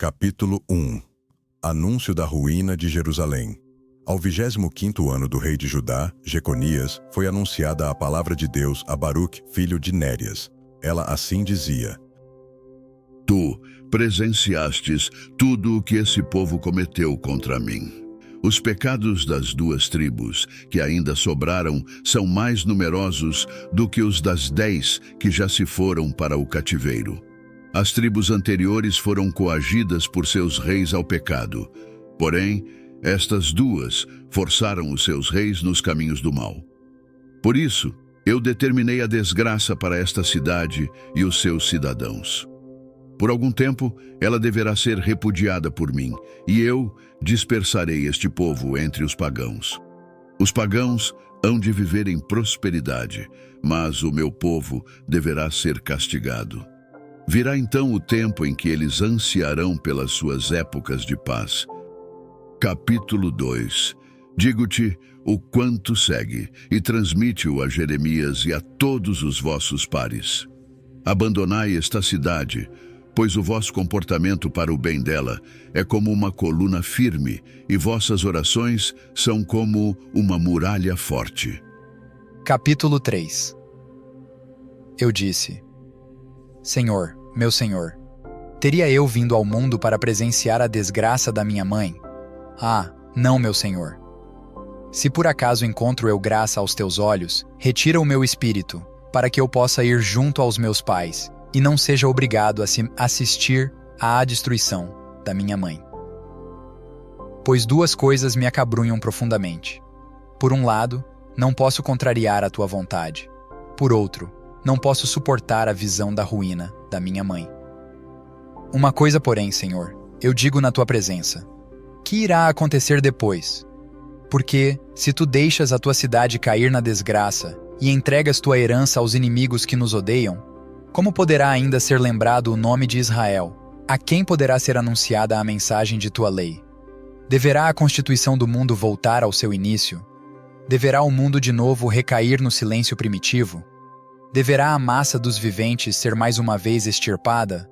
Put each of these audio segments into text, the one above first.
Capítulo 1. Anúncio da ruína de Jerusalém. Ao 25º ano do rei de Judá, Jeconias, foi anunciada a palavra de Deus a Baruque, filho de Nérias. Ela assim dizia: Tu presenciastes tudo o que esse povo cometeu contra mim. Os pecados das duas tribos, que ainda sobraram, são mais numerosos do que os das 10 que já se foram para o cativeiro. As tribos anteriores foram coagidas por seus reis ao pecado. Porém, estas duas forçaram os seus reis nos caminhos do mal. Por isso, eu determinei a desgraça para esta cidade e os seus cidadãos. Por algum tempo, ela deverá ser repudiada por mim, e eu dispersarei este povo entre os pagãos. Os pagãos hão de viver em prosperidade, mas o meu povo deverá ser castigado. Virá então o tempo em que eles ansiarão pelas suas épocas de paz. Capítulo 2. Digo-te o quanto segue, e transmite-o a Jeremias e a todos os vossos pares. Abandonai esta cidade, pois o vosso comportamento para o bem dela é como uma coluna firme, e vossas orações são como uma muralha forte. Capítulo 3. Eu disse: Senhor, meu Senhor, teria eu vindo ao mundo para presenciar a desgraça da minha mãe? Ah, não, meu Senhor. Se por acaso encontro eu graça aos teus olhos, retira o meu espírito, para que eu possa ir junto aos meus pais, e não seja obrigado a assistir à destruição da minha mãe. Pois duas coisas me acabrunham profundamente. Por um lado, não posso contrariar a tua vontade. Por outro, não posso suportar a visão da ruína da minha mãe. Uma coisa, porém, Senhor, eu digo na tua presença: que irá acontecer depois? Porque, se tu deixas a tua cidade cair na desgraça e entregas tua herança aos inimigos que nos odeiam, como poderá ainda ser lembrado o nome de Israel? A quem poderá ser anunciada a mensagem de tua lei? Deverá a constituição do mundo voltar ao seu início? Deverá o mundo de novo recair no silêncio primitivo? Deverá a massa dos viventes ser mais uma vez extirpada?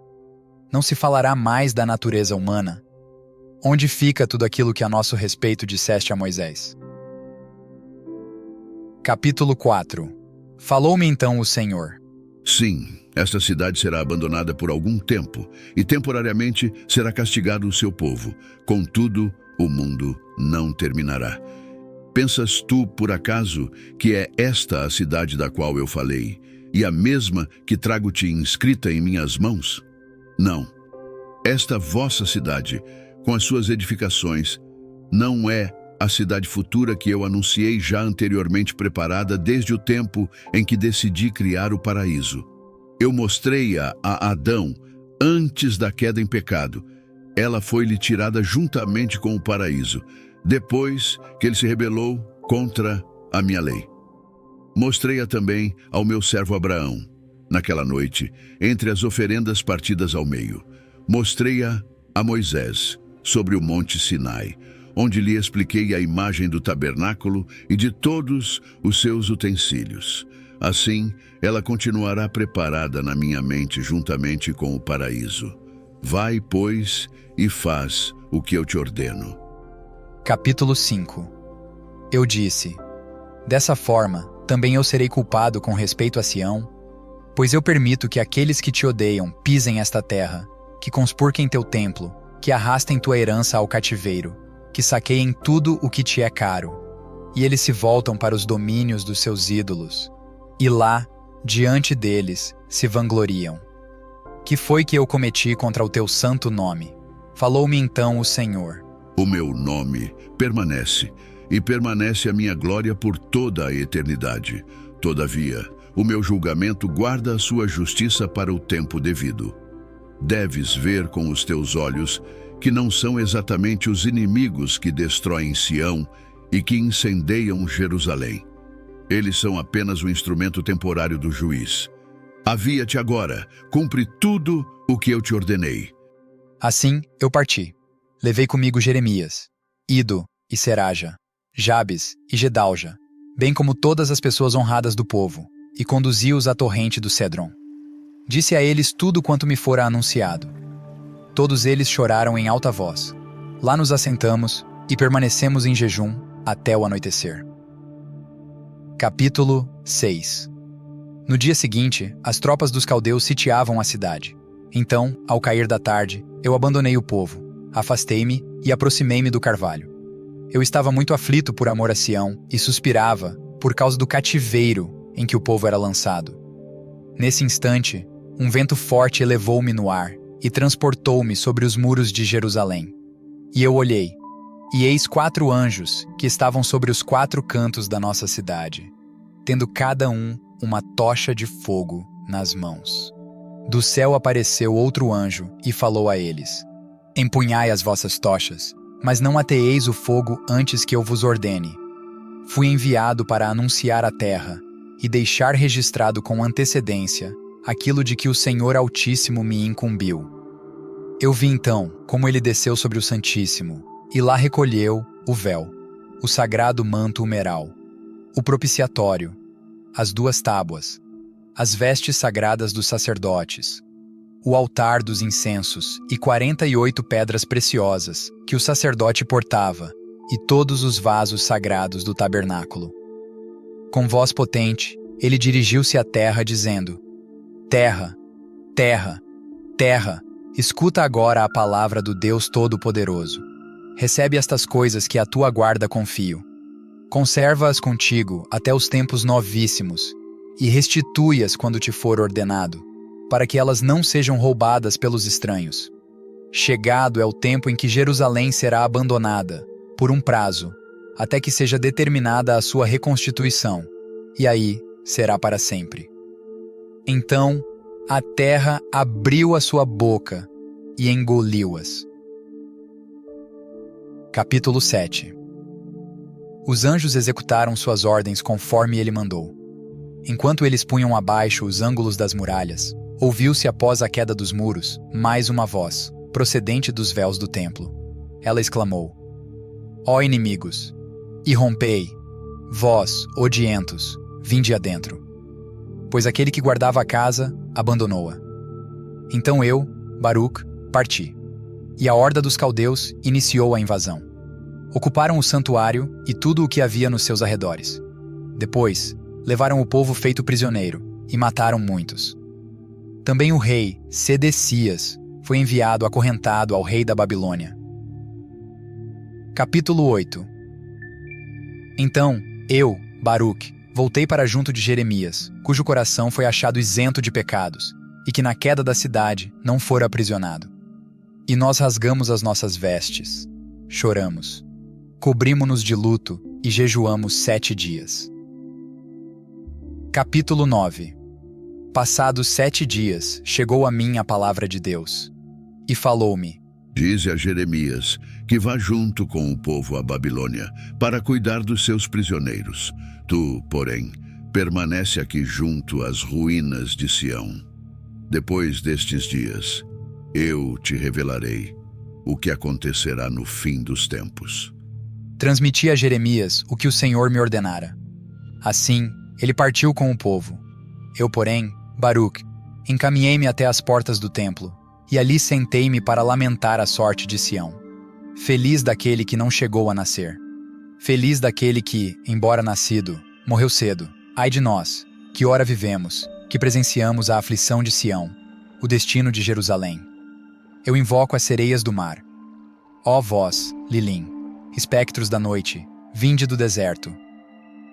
Não se falará mais da natureza humana? Onde fica tudo aquilo que a nosso respeito disseste a Moisés? Capítulo 4. Falou-me então o Senhor: Sim, esta cidade será abandonada por algum tempo, e temporariamente será castigado o seu povo. Contudo, o mundo não terminará. Pensas tu, por acaso, que é esta a cidade da qual eu falei, e a mesma que trago-te inscrita em minhas mãos? Não. Esta vossa cidade, com as suas edificações, não é a cidade futura que eu anunciei já anteriormente preparada desde o tempo em que decidi criar o paraíso. Eu mostrei-a a Adão antes da queda em pecado. Ela foi-lhe tirada juntamente com o paraíso, depois que ele se rebelou contra a minha lei. Mostrei-a também ao meu servo Abraão, naquela noite, entre as oferendas partidas ao meio. Mostrei-a a Moisés, sobre o monte Sinai, onde lhe expliquei a imagem do tabernáculo e de todos os seus utensílios. Assim, ela continuará preparada na minha mente juntamente com o paraíso. Vai, pois, e faz o que eu te ordeno. Capítulo 5. Eu disse: Dessa forma, também eu serei culpado com respeito a Sião, pois eu permito que aqueles que te odeiam pisem esta terra, que conspurquem teu templo, que arrastem tua herança ao cativeiro, que saqueiem tudo o que te é caro. E eles se voltam para os domínios dos seus ídolos, e lá, diante deles, se vangloriam. Que foi que eu cometi contra o teu santo nome? Falou-me então o Senhor: O meu nome permanece, e permanece a minha glória por toda a eternidade. Todavia, o meu julgamento guarda a sua justiça para o tempo devido. Deves ver com os teus olhos que não são exatamente os inimigos que destroem Sião e que incendeiam Jerusalém. Eles são apenas o instrumento temporário do juiz. Avia-te agora, cumpre tudo o que eu te ordenei. Assim eu parti. Levei comigo Jeremias, Ido e Seraja, Jabes e Gedalja, bem como todas as pessoas honradas do povo, e conduzi-os à torrente do Cédron. Disse a eles tudo quanto me fora anunciado. todos eles choraram em alta voz. Lá nos assentamos e permanecemos em jejum até o anoitecer. Capítulo 6. No dia seguinte, as tropas dos caldeus sitiavam a cidade. Então, ao cair da tarde, eu abandonei o povo, afastei-me e aproximei-me do carvalho. Eu estava muito aflito por amor a Sião e suspirava por causa do cativeiro em que o povo era lançado. Nesse instante, um vento forte elevou-me no ar e transportou-me sobre os muros de Jerusalém. E eu olhei, e eis 4 anjos que estavam sobre os 4 cantos da nossa cidade, tendo cada um uma tocha de fogo nas mãos. Do céu apareceu outro anjo e falou a eles: Empunhai as vossas tochas, mas não ateeis o fogo antes que eu vos ordene. Fui enviado para anunciar a terra e deixar registrado com antecedência aquilo de que o Senhor Altíssimo me incumbiu. Eu vi então como ele desceu sobre o Santíssimo, e lá recolheu o véu, o sagrado manto humeral, o propiciatório, as 2 tábuas, as vestes sagradas dos sacerdotes, o altar dos incensos e 48 pedras preciosas que o sacerdote portava, e todos os vasos sagrados do tabernáculo. Com voz potente, ele dirigiu-se à terra, dizendo: Terra, terra, terra, escuta agora a palavra do Deus Todo-Poderoso. Recebe estas coisas que à tua guarda confio. Conserva-as contigo até os tempos novíssimos, e restitui-as quando te for ordenado, para que elas não sejam roubadas pelos estranhos. Chegado é o tempo em que Jerusalém será abandonada, por um prazo, até que seja determinada a sua reconstituição, e aí será para sempre. Então a terra abriu a sua boca e engoliu-as. Capítulo 7. Os anjos executaram suas ordens conforme ele mandou. Enquanto eles punham abaixo os ângulos das muralhas, ouviu-se após a queda dos muros mais uma voz, procedente dos véus do templo. Ela exclamou: Ó inimigos, irrompei, vós, odientos, vinde adentro. Pois aquele que guardava a casa abandonou-a. Então eu, Baruque, parti, e a horda dos caldeus iniciou a invasão. Ocuparam o santuário e tudo o que havia nos seus arredores. Depois, levaram o povo feito prisioneiro e mataram muitos. Também o rei Sedecias foi enviado acorrentado ao rei da Babilônia. Capítulo 8. Então, eu, Baruque, voltei para junto de Jeremias, cujo coração foi achado isento de pecados, e que na queda da cidade não fora aprisionado. E nós rasgamos as nossas vestes, choramos, cobrimos-nos de luto e jejuamos 7 dias. Capítulo 9. Passados 7 dias, chegou a mim a palavra de Deus, e falou-me: Dize a Jeremias que vá junto com o povo à Babilônia, para cuidar dos seus prisioneiros. Tu, porém, permanece aqui junto às ruínas de Sião. Depois destes dias, eu te revelarei o que acontecerá no fim dos tempos. Transmiti a Jeremias o que o Senhor me ordenara. Assim, ele partiu com o povo. Eu, porém, Baruque, encaminhei-me até as portas do templo, e ali sentei-me para lamentar a sorte de Sião. Feliz daquele que não chegou a nascer. Feliz daquele que, embora nascido, morreu cedo. Ai de nós, que ora vivemos, que presenciamos a aflição de Sião, o destino de Jerusalém. Eu invoco as sereias do mar. Ó vós, Lilim, espectros da noite, vinde do deserto.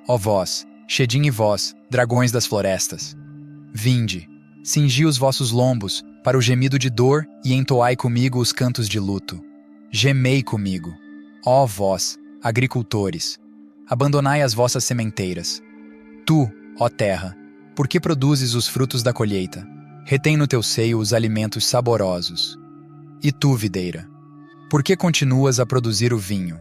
Ó vós, Shedim, e vós, dragões das florestas. Vinde, cingi os vossos lombos para o gemido de dor e entoai comigo os cantos de luto. Gemei comigo, ó vós, agricultores, abandonai as vossas sementeiras. Tu, ó terra, por que produzes os frutos da colheita? Retém no teu seio os alimentos saborosos. E tu, videira, por que continuas a produzir o vinho?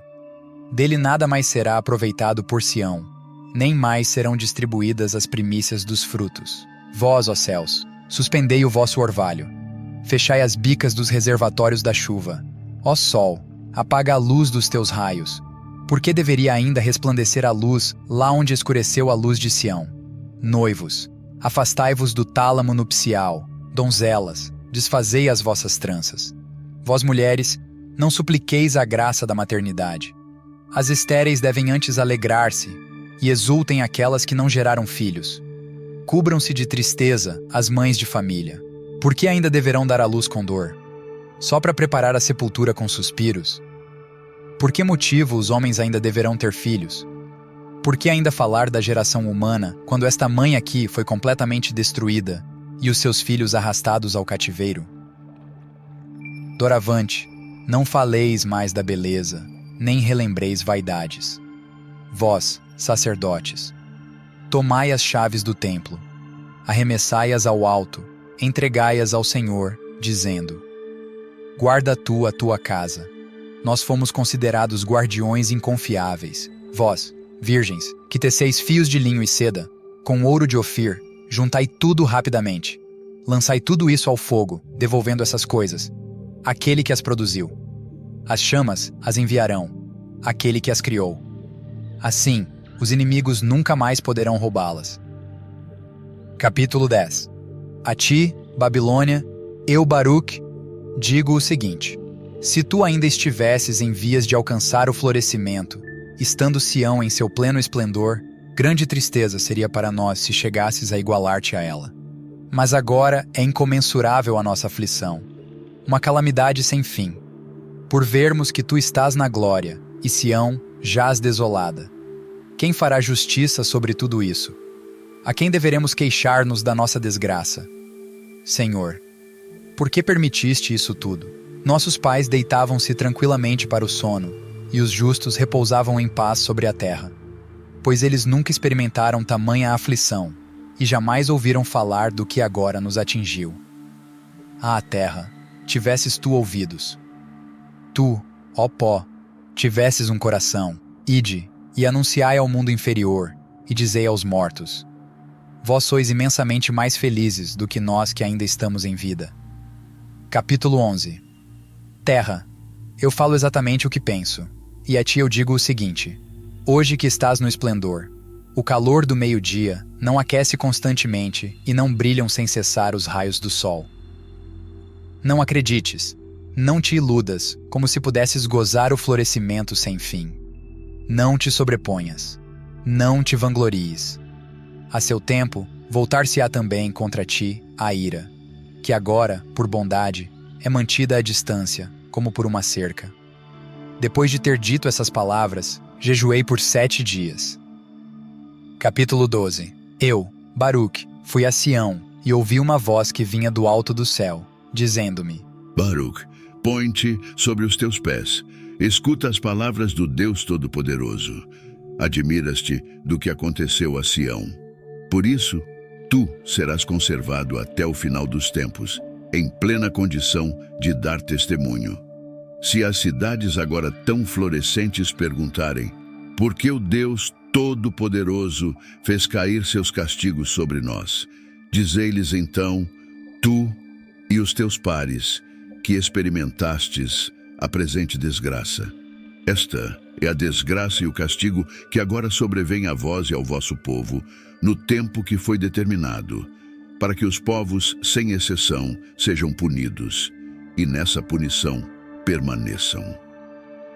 Dele nada mais será aproveitado por Sião, nem mais serão distribuídas as primícias dos frutos. Vós, ó céus, suspendei o vosso orvalho. Fechai as bicas dos reservatórios da chuva. Ó sol, apaga a luz dos teus raios. Por que deveria ainda resplandecer a luz lá onde escureceu a luz de Sião? Noivos, afastai-vos do tálamo nupcial. Donzelas, desfazei as vossas tranças. Vós mulheres, não supliqueis a graça da maternidade. As estéreis devem antes alegrar-se, e exultem aquelas que não geraram filhos. Cubram-se de tristeza as mães de família, porque ainda deverão dar à luz com dor, só para preparar a sepultura com suspiros. Por que motivo os homens ainda deverão ter filhos? Por que ainda falar da geração humana, quando esta mãe aqui foi completamente destruída, e os seus filhos arrastados ao cativeiro? Doravante, não faleis mais da beleza, nem relembreis vaidades. Vós, sacerdotes, tomai as chaves do templo, arremessai-as ao alto, entregai-as ao Senhor, dizendo: Guarda tu a tua casa. Nós fomos considerados guardiões inconfiáveis. Vós, virgens, que teceis fios de linho e seda, com ouro de Ofir, juntai tudo rapidamente. Lançai tudo isso ao fogo, devolvendo essas coisas àquele que as produziu. As chamas as enviarão, àquele que as criou. Assim, os inimigos nunca mais poderão roubá-las. Capítulo 10. A ti, Babilônia, eu, Baruque, digo o seguinte: se tu ainda estivesses em vias de alcançar o florescimento, estando Sião em seu pleno esplendor, grande tristeza seria para nós se chegasses a igualar-te a ela. Mas agora é incomensurável a nossa aflição, uma calamidade sem fim, por vermos que tu estás na glória, e Sião jaz desolada. Quem fará justiça sobre tudo isso? A quem deveremos queixar-nos da nossa desgraça? Senhor, por que permitiste isso tudo? Nossos pais deitavam-se tranquilamente para o sono, e os justos repousavam em paz sobre a terra, pois eles nunca experimentaram tamanha aflição, e jamais ouviram falar do que agora nos atingiu. Ah, terra, tivesses tu ouvidos. Tu, ó pó, tivesses um coração, ide, e anunciai ao mundo inferior, e dizei aos mortos: Vós sois imensamente mais felizes do que nós que ainda estamos em vida. Capítulo 11. Terra, eu falo exatamente o que penso, e a ti eu digo o seguinte: hoje que estás no esplendor, o calor do meio-dia não aquece constantemente e não brilham sem cessar os raios do sol. Não acredites, não te iludas, como se pudesses gozar o florescimento sem fim. Não te sobreponhas, não te vanglories. A seu tempo, voltar-se-á também contra ti a ira, que agora, por bondade, é mantida à distância, como por uma cerca. Depois de ter dito essas palavras, jejuei por 7 dias. Capítulo 12. Eu, Baruque, fui a Sião, e ouvi uma voz que vinha do alto do céu, dizendo-me: Baruque, põe-te sobre os teus pés. Escuta as palavras do Deus Todo-Poderoso. Admiras-te do que aconteceu a Sião. Por isso, tu serás conservado até o final dos tempos, em plena condição de dar testemunho. Se as cidades agora tão florescentes perguntarem: por que o Deus Todo-Poderoso fez cair seus castigos sobre nós? Dizei-lhes então, tu e os teus pares, que experimentastes a presente desgraça. Esta é a desgraça e o castigo que agora sobrevém a vós e ao vosso povo, no tempo que foi determinado, para que os povos, sem exceção, sejam punidos, e nessa punição permaneçam.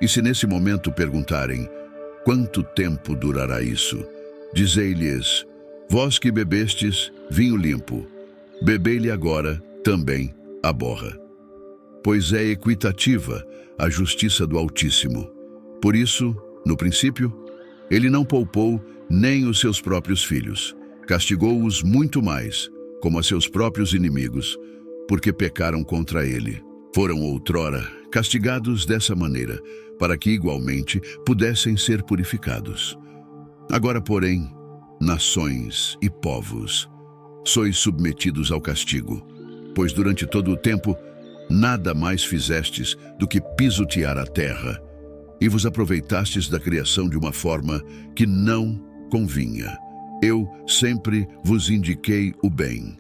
E se nesse momento perguntarem: quanto tempo durará isso? Dizei-lhes: vós que bebestes vinho limpo, bebei-lhe agora também a borra. Pois é equitativa a justiça do Altíssimo. Por isso, no princípio, ele não poupou nem os seus próprios filhos, castigou-os muito mais, como a seus próprios inimigos, porque pecaram contra ele. Foram outrora castigados dessa maneira, para que igualmente pudessem ser purificados. Agora, porém, nações e povos, sois submetidos ao castigo, pois durante todo o tempo nada mais fizestes do que pisotear a terra, e vos aproveitastes da criação de uma forma que não convinha. Eu sempre vos indiquei o bem.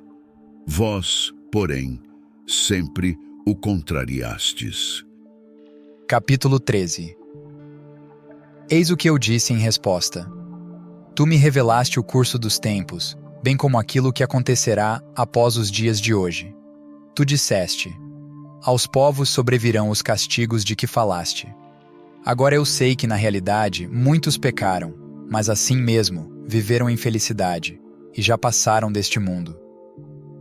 Vós, porém, sempre o contrariastes. Capítulo 13. Eis o que eu disse em resposta: tu me revelaste o curso dos tempos, bem como aquilo que acontecerá após os dias de hoje. Tu disseste: aos povos sobrevirão os castigos de que falaste. Agora eu sei que, na realidade, muitos pecaram, mas assim mesmo viveram em felicidade, e já passaram deste mundo.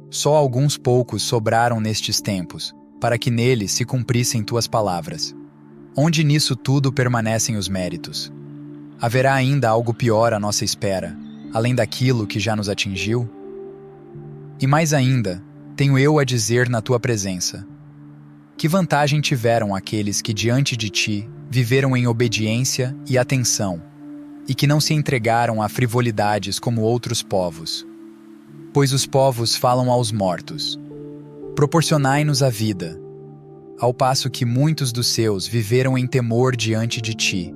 Só alguns poucos sobraram nestes tempos, para que neles se cumprissem tuas palavras. Onde nisso tudo permanecem os méritos? Haverá ainda algo pior à nossa espera, além daquilo que já nos atingiu? E mais ainda, tenho eu a dizer na tua presença. Que vantagem tiveram aqueles que diante de ti viveram em obediência e atenção, e que não se entregaram a frivolidades como outros povos? Pois os povos falam aos mortos: proporcionai-nos a vida, ao passo que muitos dos seus viveram em temor diante de ti,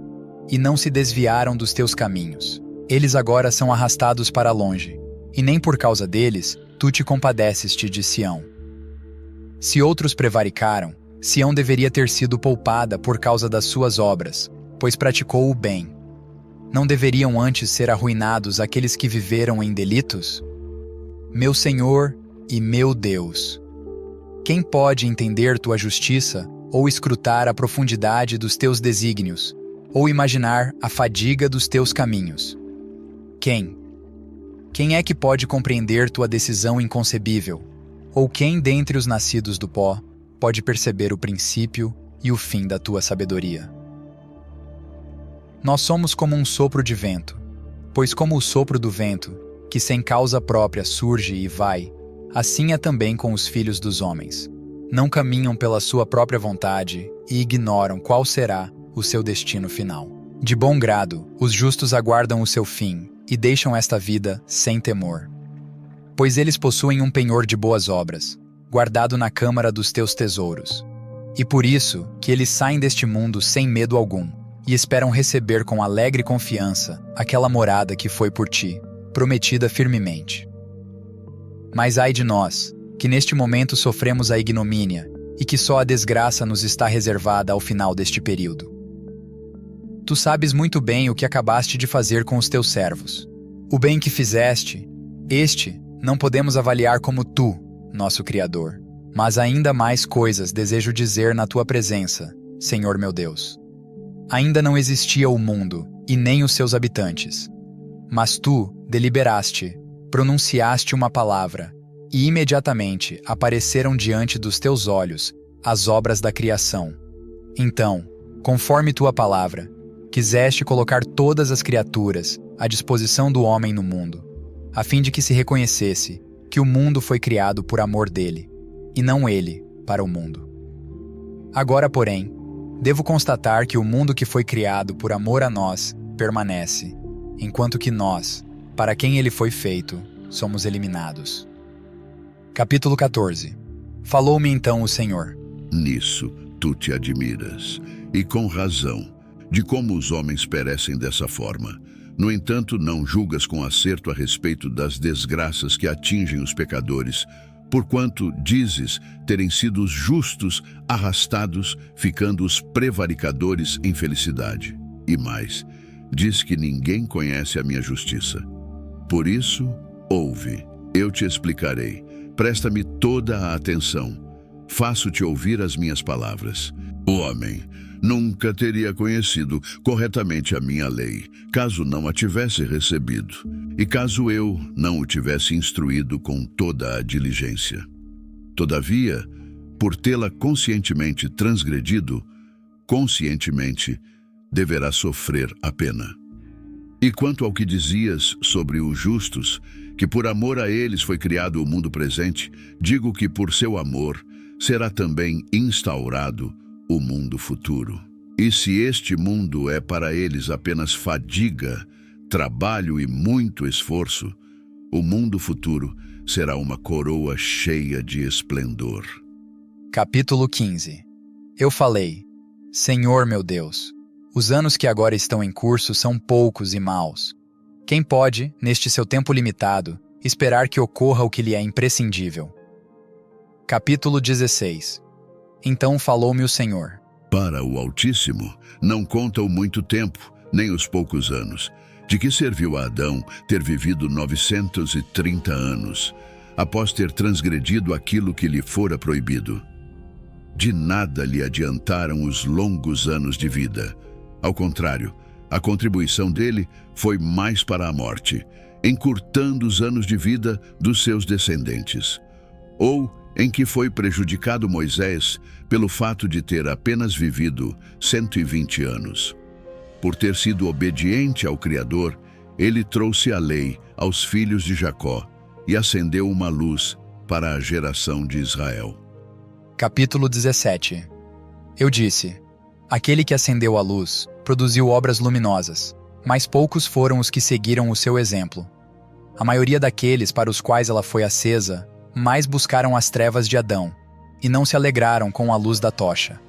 e não se desviaram dos teus caminhos. Eles agora são arrastados para longe, e nem por causa deles tu te compadeceste de Sião. Se outros prevaricaram, Sião deveria ter sido poupada por causa das suas obras, pois praticou o bem. Não deveriam antes ser arruinados aqueles que viveram em delitos? Meu Senhor e meu Deus, quem pode entender tua justiça, ou escrutar a profundidade dos teus desígnios, ou imaginar a fadiga dos teus caminhos? Quem? Quem é que pode compreender tua decisão inconcebível? Ou quem dentre os nascidos do pó pode perceber o princípio e o fim da tua sabedoria? Nós somos como um sopro de vento, pois como o sopro do vento, que sem causa própria surge e vai, assim é também com os filhos dos homens. Não caminham pela sua própria vontade e ignoram qual será o seu destino final. De bom grado, os justos aguardam o seu fim e deixam esta vida sem temor. Pois eles possuem um penhor de boas obras, guardado na câmara dos teus tesouros. E por isso que eles saem deste mundo sem medo algum, e esperam receber com alegre confiança aquela morada que foi por ti, prometida firmemente. Mas ai de nós, que neste momento sofremos a ignomínia, e que só a desgraça nos está reservada ao final deste período. Tu sabes muito bem o que acabaste de fazer com os teus servos. O bem que fizeste, este não podemos avaliar como tu, nosso Criador, mas ainda mais coisas desejo dizer na tua presença, Senhor meu Deus. Ainda não existia o mundo, e nem os seus habitantes. Mas tu deliberaste, pronunciaste uma palavra, e imediatamente apareceram diante dos teus olhos as obras da criação. Então, conforme tua palavra, quiseste colocar todas as criaturas à disposição do homem no mundo, a fim de que se reconhecesse que o mundo foi criado por amor dele, e não ele para o mundo. Agora, porém, devo constatar que o mundo que foi criado por amor a nós permanece, enquanto que nós, para quem ele foi feito, somos eliminados. Capítulo 14. Falou-me então o Senhor: Nisso tu te admiras, e com razão, de como os homens perecem dessa forma. No entanto, não julgas com acerto a respeito das desgraças que atingem os pecadores, porquanto dizes terem sido os justos arrastados, ficando os prevaricadores em felicidade. E mais, diz que ninguém conhece a minha justiça. Por isso, ouve, eu te explicarei. Presta-me toda a atenção. Faço-te ouvir as minhas palavras. O homem nunca teria conhecido corretamente a minha lei, caso não a tivesse recebido, e caso eu não o tivesse instruído com toda a diligência. Todavia, por tê-la conscientemente transgredido, conscientemente deverá sofrer a pena. E quanto ao que dizias sobre os justos, que por amor a eles foi criado o mundo presente, digo que por seu amor será também instaurado o mundo futuro. E se este mundo é para eles apenas fadiga, trabalho e muito esforço, o mundo futuro será uma coroa cheia de esplendor. Capítulo 15. Eu falei: Senhor meu Deus, os anos que agora estão em curso são poucos e maus. Quem pode, neste seu tempo limitado, esperar que ocorra o que lhe é imprescindível? Capítulo 16. Então falou-me o Senhor: Para o Altíssimo não conta o muito tempo, nem os poucos anos. De que serviu a Adão ter vivido 930 anos, após ter transgredido aquilo que lhe fora proibido? De nada lhe adiantaram os longos anos de vida. Ao contrário, a contribuição dele foi mais para a morte, encurtando os anos de vida dos seus descendentes. Ou em que foi prejudicado Moisés pelo fato de ter apenas vivido 120 anos. Por ter sido obediente ao Criador, ele trouxe a lei aos filhos de Jacó e acendeu uma luz para a geração de Israel. Capítulo 17. Eu disse: aquele que acendeu a luz produziu obras luminosas, mas poucos foram os que seguiram o seu exemplo. A maioria daqueles para os quais ela foi acesa mais buscaram as trevas de Adão e não se alegraram com a luz da tocha.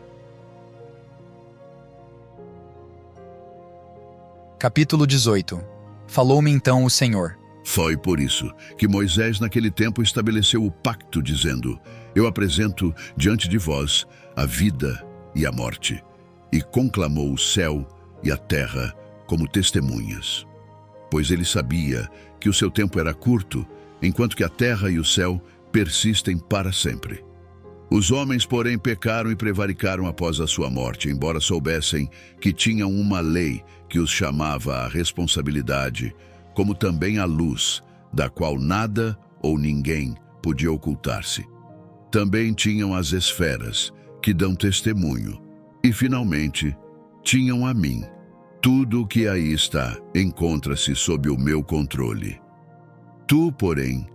Capítulo 18. Falou-me então o Senhor: Foi por isso que Moisés naquele tempo estabeleceu o pacto, dizendo: Eu apresento diante de vós a vida e a morte, e conclamou o céu e a terra como testemunhas. Pois ele sabia que o seu tempo era curto, enquanto que a terra e o céu persistem para sempre. Os homens, porém, pecaram e prevaricaram após a sua morte, embora soubessem que tinham uma lei que os chamava à responsabilidade, como também a luz, da qual nada ou ninguém podia ocultar-se. Também tinham as esferas, que dão testemunho, e, finalmente, tinham a mim. Tudo o que aí está encontra-se sob o meu controle. Tu, porém,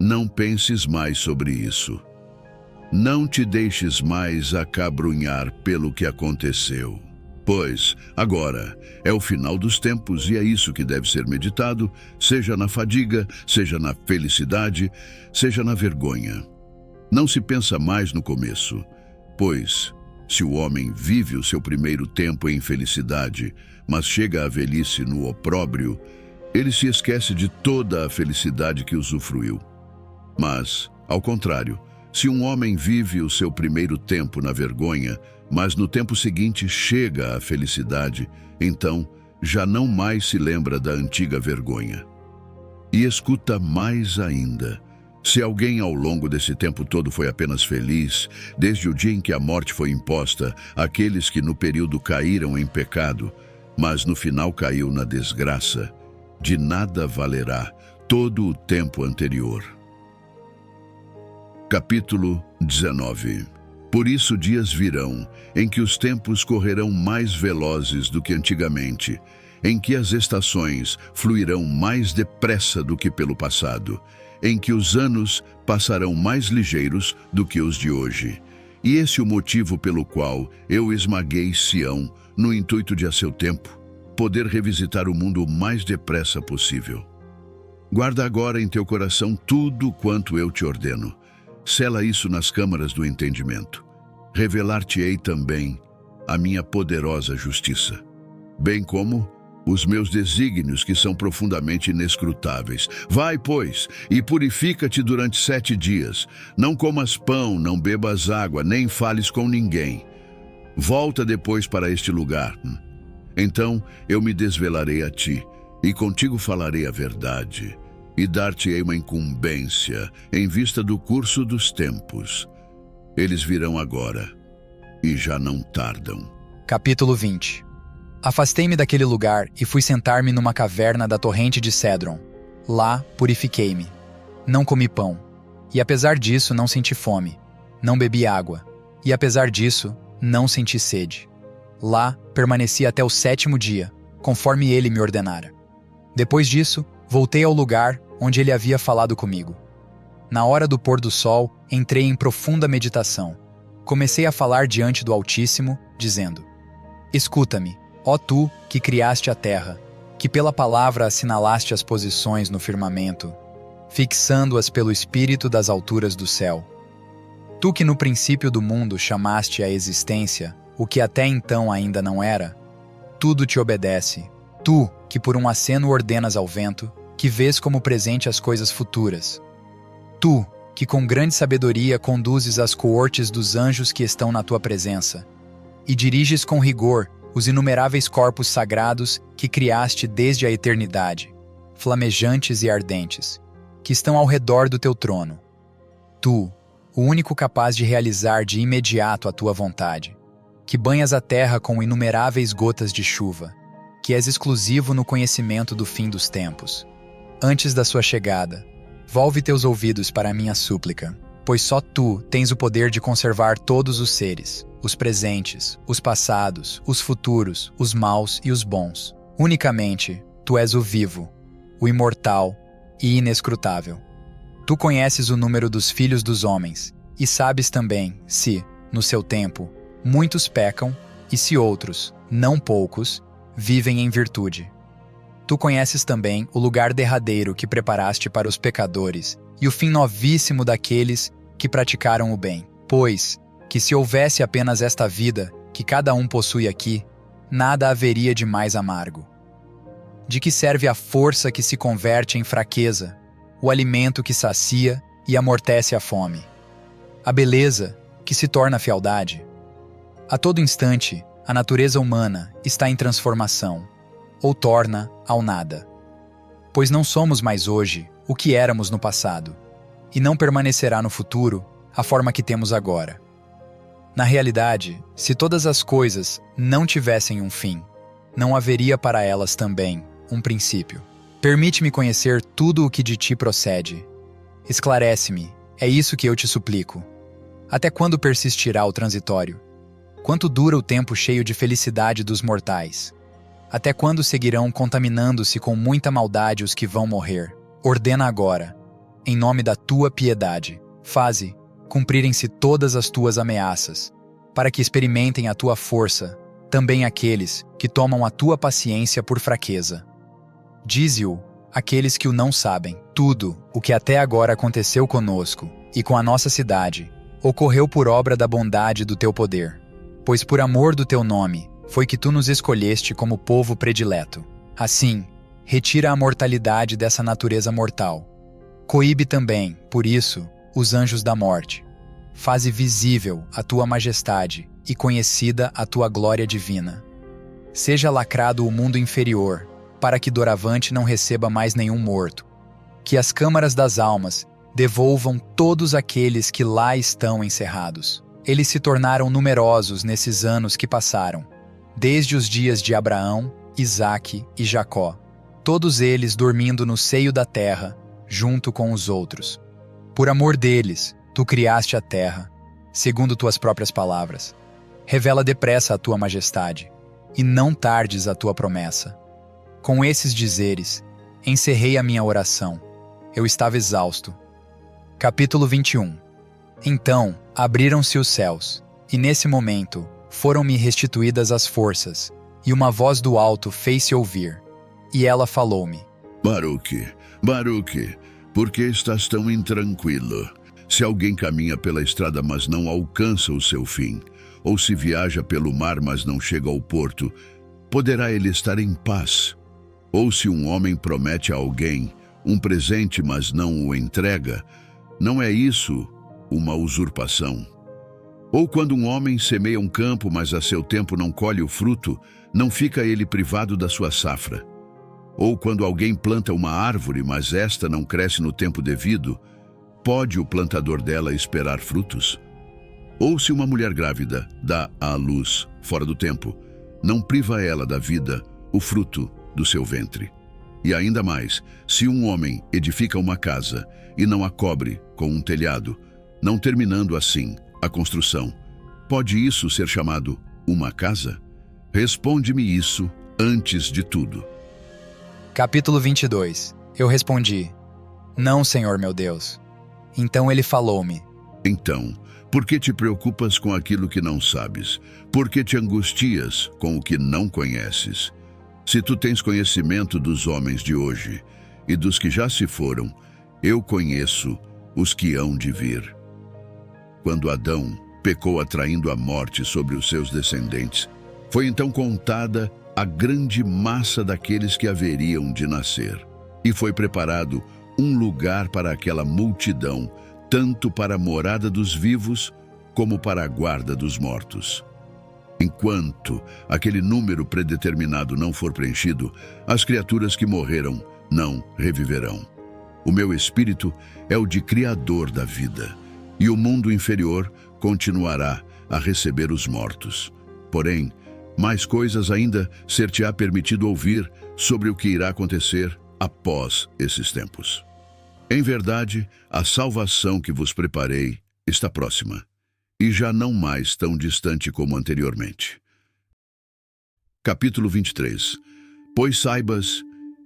não penses mais sobre isso. Não te deixes mais acabrunhar pelo que aconteceu. Pois, agora, é o final dos tempos e é isso que deve ser meditado, seja na fadiga, seja na felicidade, seja na vergonha. Não se pensa mais no começo, pois, se o homem vive o seu primeiro tempo em felicidade, mas chega à velhice no opróbrio, ele se esquece de toda a felicidade que usufruiu. Mas, ao contrário, se um homem vive o seu primeiro tempo na vergonha, mas no tempo seguinte chega à felicidade, então já não mais se lembra da antiga vergonha. E escuta mais ainda: se alguém ao longo desse tempo todo foi apenas feliz, desde o dia em que a morte foi imposta àqueles que no período caíram em pecado, mas no final caiu na desgraça, de nada valerá todo o tempo anterior. Capítulo 19. Por isso dias virão, em que os tempos correrão mais velozes do que antigamente, em que as estações fluirão mais depressa do que pelo passado, em que os anos passarão mais ligeiros do que os de hoje. E esse é o motivo pelo qual eu esmaguei Sião, no intuito de, a seu tempo, poder revisitar o mundo o mais depressa possível. Guarda agora em teu coração tudo quanto eu te ordeno. Sela isso nas câmaras do entendimento. Revelar-te-ei também a minha poderosa justiça, bem como os meus desígnios, que são profundamente inescrutáveis. Vai, pois, e purifica-te durante 7 dias. Não comas pão, não bebas água, nem fales com ninguém. Volta depois para este lugar. Então eu me desvelarei a ti, e contigo falarei a verdade, e dar-te-ei uma incumbência em vista do curso dos tempos. Eles virão agora, e já não tardam. Capítulo 20. Afastei-me daquele lugar e fui sentar-me numa caverna da torrente de Cédron. Lá purifiquei-me. Não comi pão, e apesar disso não senti fome. Não bebi água, e apesar disso não senti sede. Lá permaneci até o 7º dia, conforme ele me ordenara. Depois disso, voltei ao lugar onde ele havia falado comigo. Na hora do pôr do sol, entrei em profunda meditação. Comecei a falar diante do Altíssimo, dizendo: Escuta-me, ó tu que criaste a terra, que pela palavra assinalaste as posições no firmamento, fixando-as pelo espírito das alturas do céu. Tu que no princípio do mundo chamaste à existência o que até então ainda não era, tudo te obedece. Tu que por um aceno ordenas ao vento, que vês como presente as coisas futuras. Tu, que com grande sabedoria conduzes as coortes dos anjos que estão na tua presença, e diriges com rigor os inumeráveis corpos sagrados que criaste desde a eternidade, flamejantes e ardentes, que estão ao redor do teu trono. Tu, o único capaz de realizar de imediato a tua vontade, que banhas a terra com inumeráveis gotas de chuva, que és exclusivo no conhecimento do fim dos tempos. Antes da sua chegada, volve teus ouvidos para a minha súplica, pois só tu tens o poder de conservar todos os seres, os presentes, os passados, os futuros, os maus e os bons. Unicamente, tu és o vivo, o imortal e inescrutável. Tu conheces o número dos filhos dos homens, e sabes também se, no seu tempo, muitos pecam, e se outros, não poucos, vivem em virtude. Tu conheces também o lugar derradeiro que preparaste para os pecadores, e o fim novíssimo daqueles que praticaram o bem. Pois, que se houvesse apenas esta vida, que cada um possui aqui, nada haveria de mais amargo. De que serve a força que se converte em fraqueza, o alimento que sacia e amortece a fome, a beleza que se torna fealdade? A todo instante, a natureza humana está em transformação, ou torna ao nada. Pois não somos mais hoje o que éramos no passado, e não permanecerá no futuro a forma que temos agora. Na realidade, se todas as coisas não tivessem um fim, não haveria para elas também um princípio. Permite-me conhecer tudo o que de ti procede. Esclarece-me, é isso que eu te suplico. Até quando persistirá o transitório? Quanto dura o tempo cheio de felicidade dos mortais? Até quando seguirão contaminando-se com muita maldade os que vão morrer? Ordena agora, em nome da tua piedade, faze cumprirem-se todas as tuas ameaças, para que experimentem a tua força, também aqueles que tomam a tua paciência por fraqueza. Dize-o àqueles que o não sabem. Tudo o que até agora aconteceu conosco e com a nossa cidade ocorreu por obra da bondade do teu poder, pois por amor do teu nome foi que tu nos escolheste como povo predileto. Assim, retira a mortalidade dessa natureza mortal. Coíbe também, por isso, os anjos da morte. Faze visível a tua majestade e conhecida a tua glória divina. Seja lacrado o mundo inferior, para que doravante não receba mais nenhum morto. Que as câmaras das almas devolvam todos aqueles que lá estão encerrados. Eles se tornaram numerosos nesses anos que passaram, desde os dias de Abraão, Isaque e Jacó, todos eles dormindo no seio da terra, junto com os outros. Por amor deles, tu criaste a terra, segundo tuas próprias palavras. Revela depressa a tua majestade, e não tardes a tua promessa. Com esses dizeres, encerrei a minha oração. Eu estava exausto. Capítulo 21. Então, abriram-se os céus, e nesse momento, foram-me restituídas as forças, e uma voz do alto fez-se ouvir. E ela falou-me: Baruque, Baruque, por que estás tão intranquilo? Se alguém caminha pela estrada, mas não alcança o seu fim, ou se viaja pelo mar, mas não chega ao porto, poderá ele estar em paz? Ou se um homem promete a alguém um presente, mas não o entrega, não é isso uma usurpação? Ou quando um homem semeia um campo, mas a seu tempo não colhe o fruto, não fica ele privado da sua safra? Ou quando alguém planta uma árvore, mas esta não cresce no tempo devido, pode o plantador dela esperar frutos? Ou se uma mulher grávida dá à luz fora do tempo, não priva ela da vida o fruto do seu ventre? E ainda mais, se um homem edifica uma casa e não a cobre com um telhado, não terminando assim a construção, pode isso ser chamado uma casa? Responde-me isso antes de tudo. Capítulo 22. Eu respondi: Não, Senhor meu Deus. Então ele falou-me: Então, por que te preocupas com aquilo que não sabes? Por que te angustias com o que não conheces? Se tu tens conhecimento dos homens de hoje e dos que já se foram, eu conheço os que hão de vir. Quando Adão pecou atraindo a morte sobre os seus descendentes, foi então contada a grande massa daqueles que haveriam de nascer. E foi preparado um lugar para aquela multidão, tanto para a morada dos vivos, como para a guarda dos mortos. Enquanto aquele número predeterminado não for preenchido, as criaturas que morreram não reviverão. O meu espírito é o de Criador da vida, e o mundo inferior continuará a receber os mortos. Porém, mais coisas ainda ser-te-á permitido ouvir sobre o que irá acontecer após esses tempos. Em verdade, a salvação que vos preparei está próxima, e já não mais tão distante como anteriormente. Capítulo 23. Pois saibas,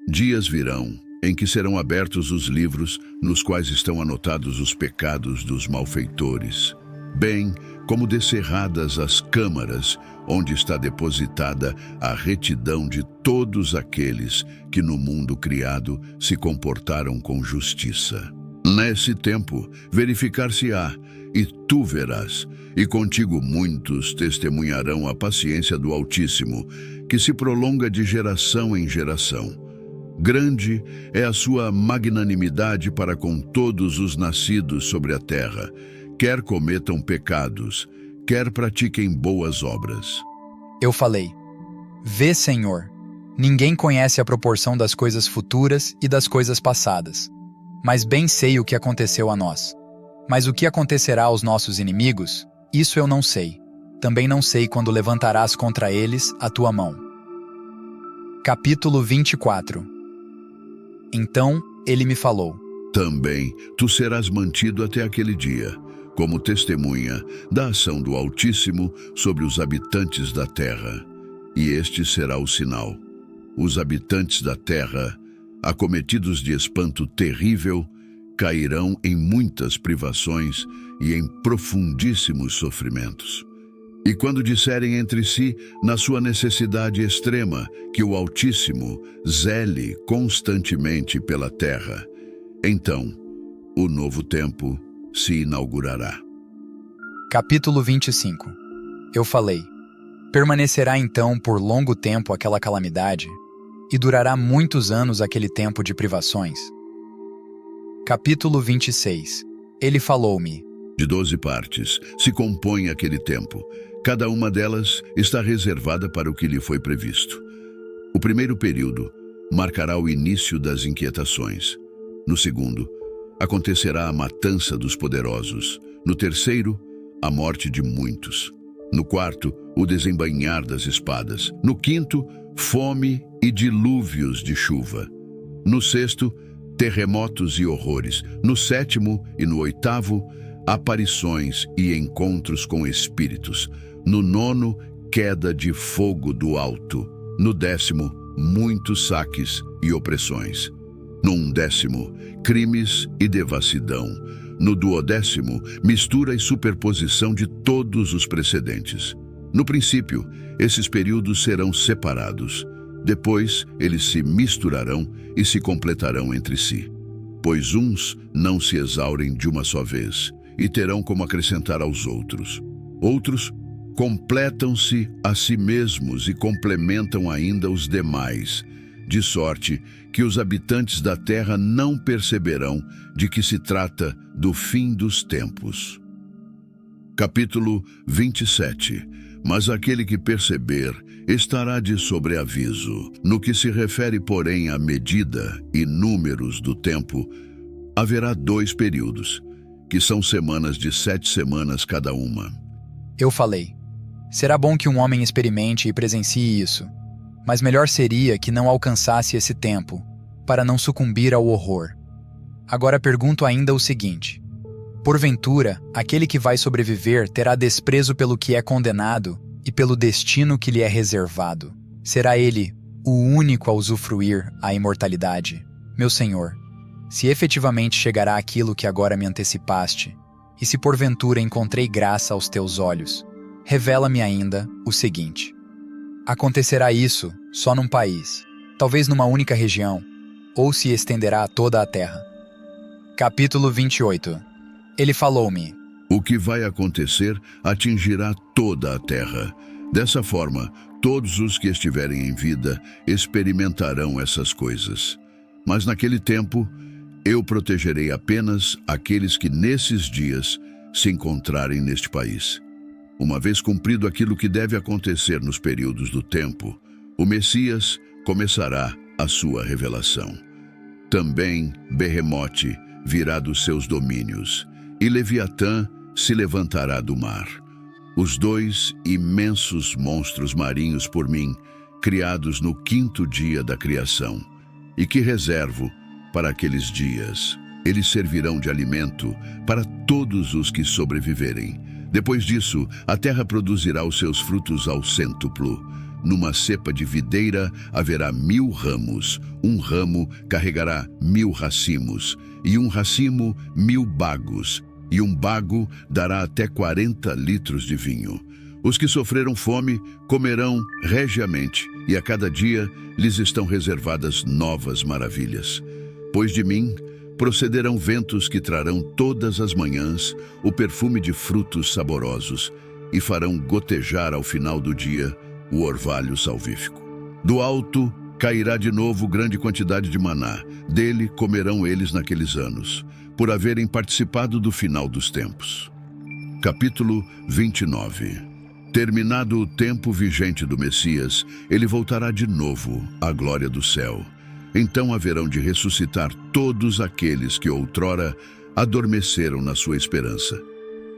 dias virão em que serão abertos os livros nos quais estão anotados os pecados dos malfeitores, bem como descerradas as câmaras onde está depositada a retidão de todos aqueles que no mundo criado se comportaram com justiça. Nesse tempo verificar-se-á, e tu verás, e contigo muitos testemunharão a paciência do Altíssimo, que se prolonga de geração em geração. Grande é a sua magnanimidade para com todos os nascidos sobre a terra, quer cometam pecados, quer pratiquem boas obras. Eu falei: Vê, Senhor, ninguém conhece a proporção das coisas futuras e das coisas passadas, mas bem sei o que aconteceu a nós. Mas o que acontecerá aos nossos inimigos, isso eu não sei. Também não sei quando levantarás contra eles a tua mão. Capítulo 24. Então ele me falou: Também tu serás mantido até aquele dia, como testemunha da ação do Altíssimo sobre os habitantes da terra. E este será o sinal: os habitantes da terra, acometidos de espanto terrível, cairão em muitas privações e em profundíssimos sofrimentos. E quando disserem entre si, na sua necessidade extrema, que o Altíssimo zele constantemente pela terra, então o novo tempo se inaugurará. Capítulo 25. Eu falei: Permanecerá então por longo tempo aquela calamidade, e durará muitos anos aquele tempo de privações. Capítulo 26. Ele falou-me: De 12 partes se compõe aquele tempo. Cada uma delas está reservada para o que lhe foi previsto. O primeiro período marcará o início das inquietações. No segundo, acontecerá a matança dos poderosos. No terceiro, a morte de muitos. No quarto, o desembainhar das espadas. No quinto, fome e dilúvios de chuva. No sexto, terremotos e horrores. No sétimo e no oitavo, aparições e encontros com espíritos. No nono, queda de fogo do alto. No 10º, muitos saques e opressões. No 11º, crimes e devassidão. No 12º, mistura e superposição de todos os precedentes. No princípio, esses períodos serão separados. Depois, eles se misturarão e se completarão entre si. Pois uns não se exaurem de uma só vez, e terão como acrescentar aos outros. Outros completam-se a si mesmos e complementam ainda os demais, de sorte que os habitantes da terra não perceberão de que se trata do fim dos tempos. Capítulo 27. Mas aquele que perceber estará de sobreaviso. No que se refere, porém, à medida e números do tempo, haverá 2 períodos, que são semanas de 7 semanas cada uma. Eu falei: Será bom que um homem experimente e presencie isso, mas melhor seria que não alcançasse esse tempo, para não sucumbir ao horror. Agora pergunto ainda o seguinte: porventura, aquele que vai sobreviver terá desprezo pelo que é condenado e pelo destino que lhe é reservado? Será ele o único a usufruir a imortalidade? Meu Senhor, se efetivamente chegará aquilo que agora me antecipaste, e se porventura encontrei graça aos teus olhos, revela-me ainda o seguinte: acontecerá isso só num país, talvez numa única região, ou se estenderá a toda a terra? Capítulo 28. Ele falou-me: O que vai acontecer atingirá toda a terra. Dessa forma, todos os que estiverem em vida experimentarão essas coisas. Mas naquele tempo, eu protegerei apenas aqueles que nesses dias se encontrarem neste país. Uma vez cumprido aquilo que deve acontecer nos períodos do tempo, o Messias começará a sua revelação. Também Behemote virá dos seus domínios, e Leviatã se levantará do mar. Os dois imensos monstros marinhos por mim, criados no 5º dia da criação, e que reservo para aqueles dias. Eles servirão de alimento para todos os que sobreviverem. Depois disso, a terra produzirá os seus frutos ao cêntuplo. Numa cepa de videira haverá 1000 ramos. Um ramo carregará 1000 racimos, e um racimo 1000 bagos, e um bago dará até 40 litros de vinho. Os que sofreram fome comerão regiamente, e a cada dia lhes estão reservadas novas maravilhas. Pois de mim procederão ventos que trarão todas as manhãs o perfume de frutos saborosos, e farão gotejar ao final do dia o orvalho salvífico. Do alto cairá de novo grande quantidade de maná. Dele comerão eles naqueles anos, por haverem participado do final dos tempos. Capítulo 29. Terminado o tempo vigente do Messias, ele voltará de novo à glória do céu. Então haverão de ressuscitar todos aqueles que outrora adormeceram na sua esperança.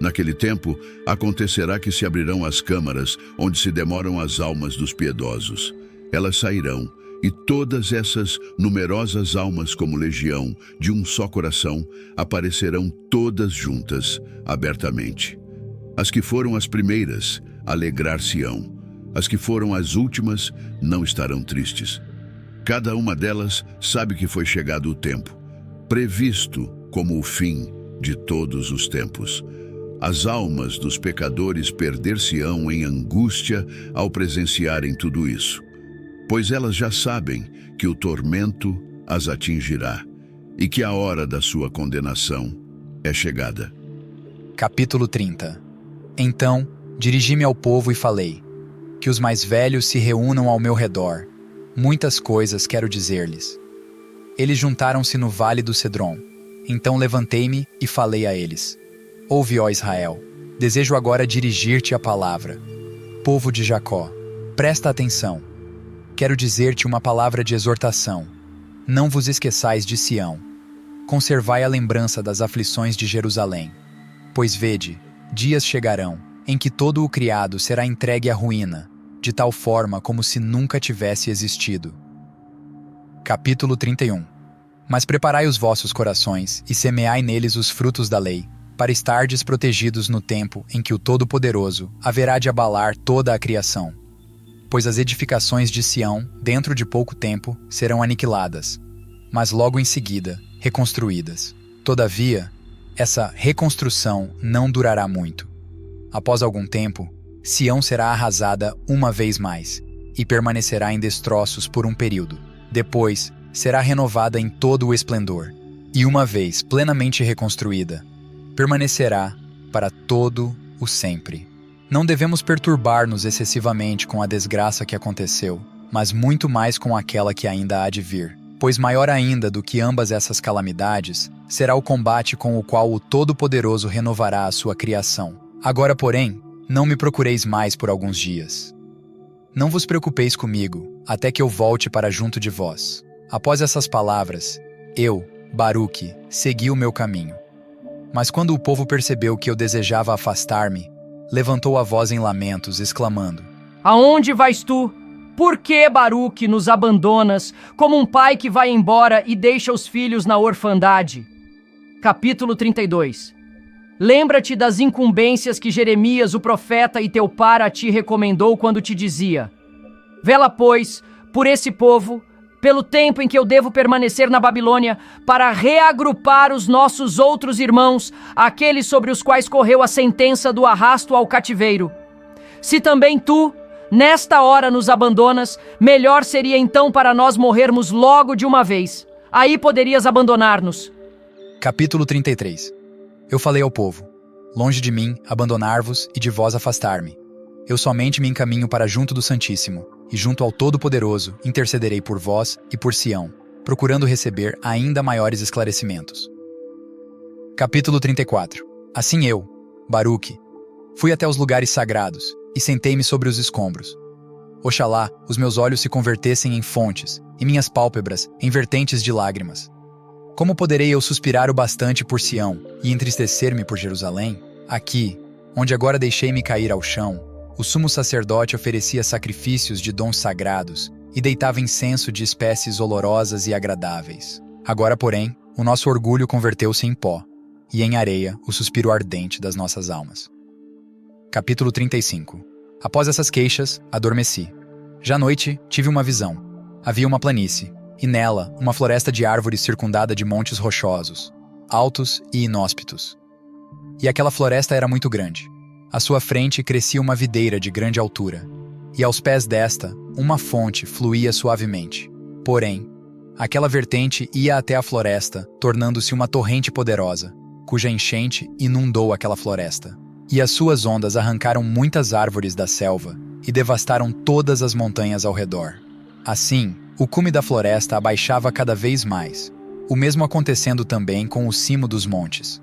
Naquele tempo, acontecerá que se abrirão as câmaras onde se demoram as almas dos piedosos. Elas sairão, e todas essas numerosas almas como legião, de um só coração, aparecerão todas juntas, abertamente. As que foram as primeiras, alegrar-se-ão. As que foram as últimas, não estarão tristes. Cada uma delas sabe que foi chegado o tempo, previsto como o fim de todos os tempos. As almas dos pecadores perder-se-ão em angústia ao presenciarem tudo isso, pois elas já sabem que o tormento as atingirá e que a hora da sua condenação é chegada. Capítulo 30. Então, dirigi-me ao povo e falei: que os mais velhos se reúnam ao meu redor. Muitas coisas quero dizer-lhes. Eles juntaram-se no vale do Cedron. Então levantei-me e falei a eles: ouve, ó Israel, desejo agora dirigir-te a palavra. Povo de Jacó, presta atenção. Quero dizer-te uma palavra de exortação. Não vos esqueçais de Sião. Conservai a lembrança das aflições de Jerusalém. Pois vede, dias chegarão, em que todo o criado será entregue à ruína, de tal forma como se nunca tivesse existido. Capítulo 31. Mas preparai os vossos corações e semeai neles os frutos da lei, para estardes protegidos no tempo em que o Todo-Poderoso haverá de abalar toda a criação. Pois as edificações de Sião, dentro de pouco tempo, serão aniquiladas, mas logo em seguida, reconstruídas. Todavia, essa reconstrução não durará muito. Após algum tempo, Sião será arrasada uma vez mais, e permanecerá em destroços por um período. Depois, será renovada em todo o esplendor, e uma vez plenamente reconstruída, permanecerá para todo o sempre. Não devemos perturbar-nos excessivamente com a desgraça que aconteceu, mas muito mais com aquela que ainda há de vir. Pois maior ainda do que ambas essas calamidades, será o combate com o qual o Todo-Poderoso renovará a sua criação. Agora, porém, não me procureis mais por alguns dias. Não vos preocupeis comigo, até que eu volte para junto de vós. Após essas palavras, eu, Baruque, segui o meu caminho. Mas quando o povo percebeu que eu desejava afastar-me, levantou a voz em lamentos, exclamando: aonde vais tu? Por que, Baruque, nos abandonas, como um pai que vai embora e deixa os filhos na orfandade? Capítulo 32. Lembra-te das incumbências que Jeremias, o profeta, e teu pai a ti recomendou quando te dizia: vela, pois, por esse povo, pelo tempo em que eu devo permanecer na Babilônia, para reagrupar os nossos outros irmãos, aqueles sobre os quais correu a sentença do arrasto ao cativeiro. Se também tu, nesta hora, nos abandonas, melhor seria então para nós morrermos logo de uma vez. Aí poderias abandonar-nos. Capítulo 33. Eu falei ao povo: longe de mim abandonar-vos e de vós afastar-me. Eu somente me encaminho para junto do Santíssimo, e junto ao Todo-Poderoso intercederei por vós e por Sião, procurando receber ainda maiores esclarecimentos. Capítulo 34. Assim eu, Baruque, fui até os lugares sagrados e sentei-me sobre os escombros. Oxalá os meus olhos se convertessem em fontes e minhas pálpebras em vertentes de lágrimas. Como poderei eu suspirar o bastante por Sião e entristecer-me por Jerusalém? Aqui, onde agora deixei-me cair ao chão, o sumo sacerdote oferecia sacrifícios de dons sagrados e deitava incenso de espécies olorosas e agradáveis. Agora, porém, o nosso orgulho converteu-se em pó, e em areia o suspiro ardente das nossas almas. Capítulo 35. Após essas queixas, adormeci. Já à noite, tive uma visão. Havia uma planície, e nela, uma floresta de árvores circundada de montes rochosos, altos e inóspitos. E aquela floresta era muito grande. À sua frente crescia uma videira de grande altura, e aos pés desta, uma fonte fluía suavemente. Porém, aquela vertente ia até a floresta, tornando-se uma torrente poderosa, cuja enchente inundou aquela floresta. E as suas ondas arrancaram muitas árvores da selva e devastaram todas as montanhas ao redor. Assim, o cume da floresta abaixava cada vez mais, o mesmo acontecendo também com o cimo dos montes.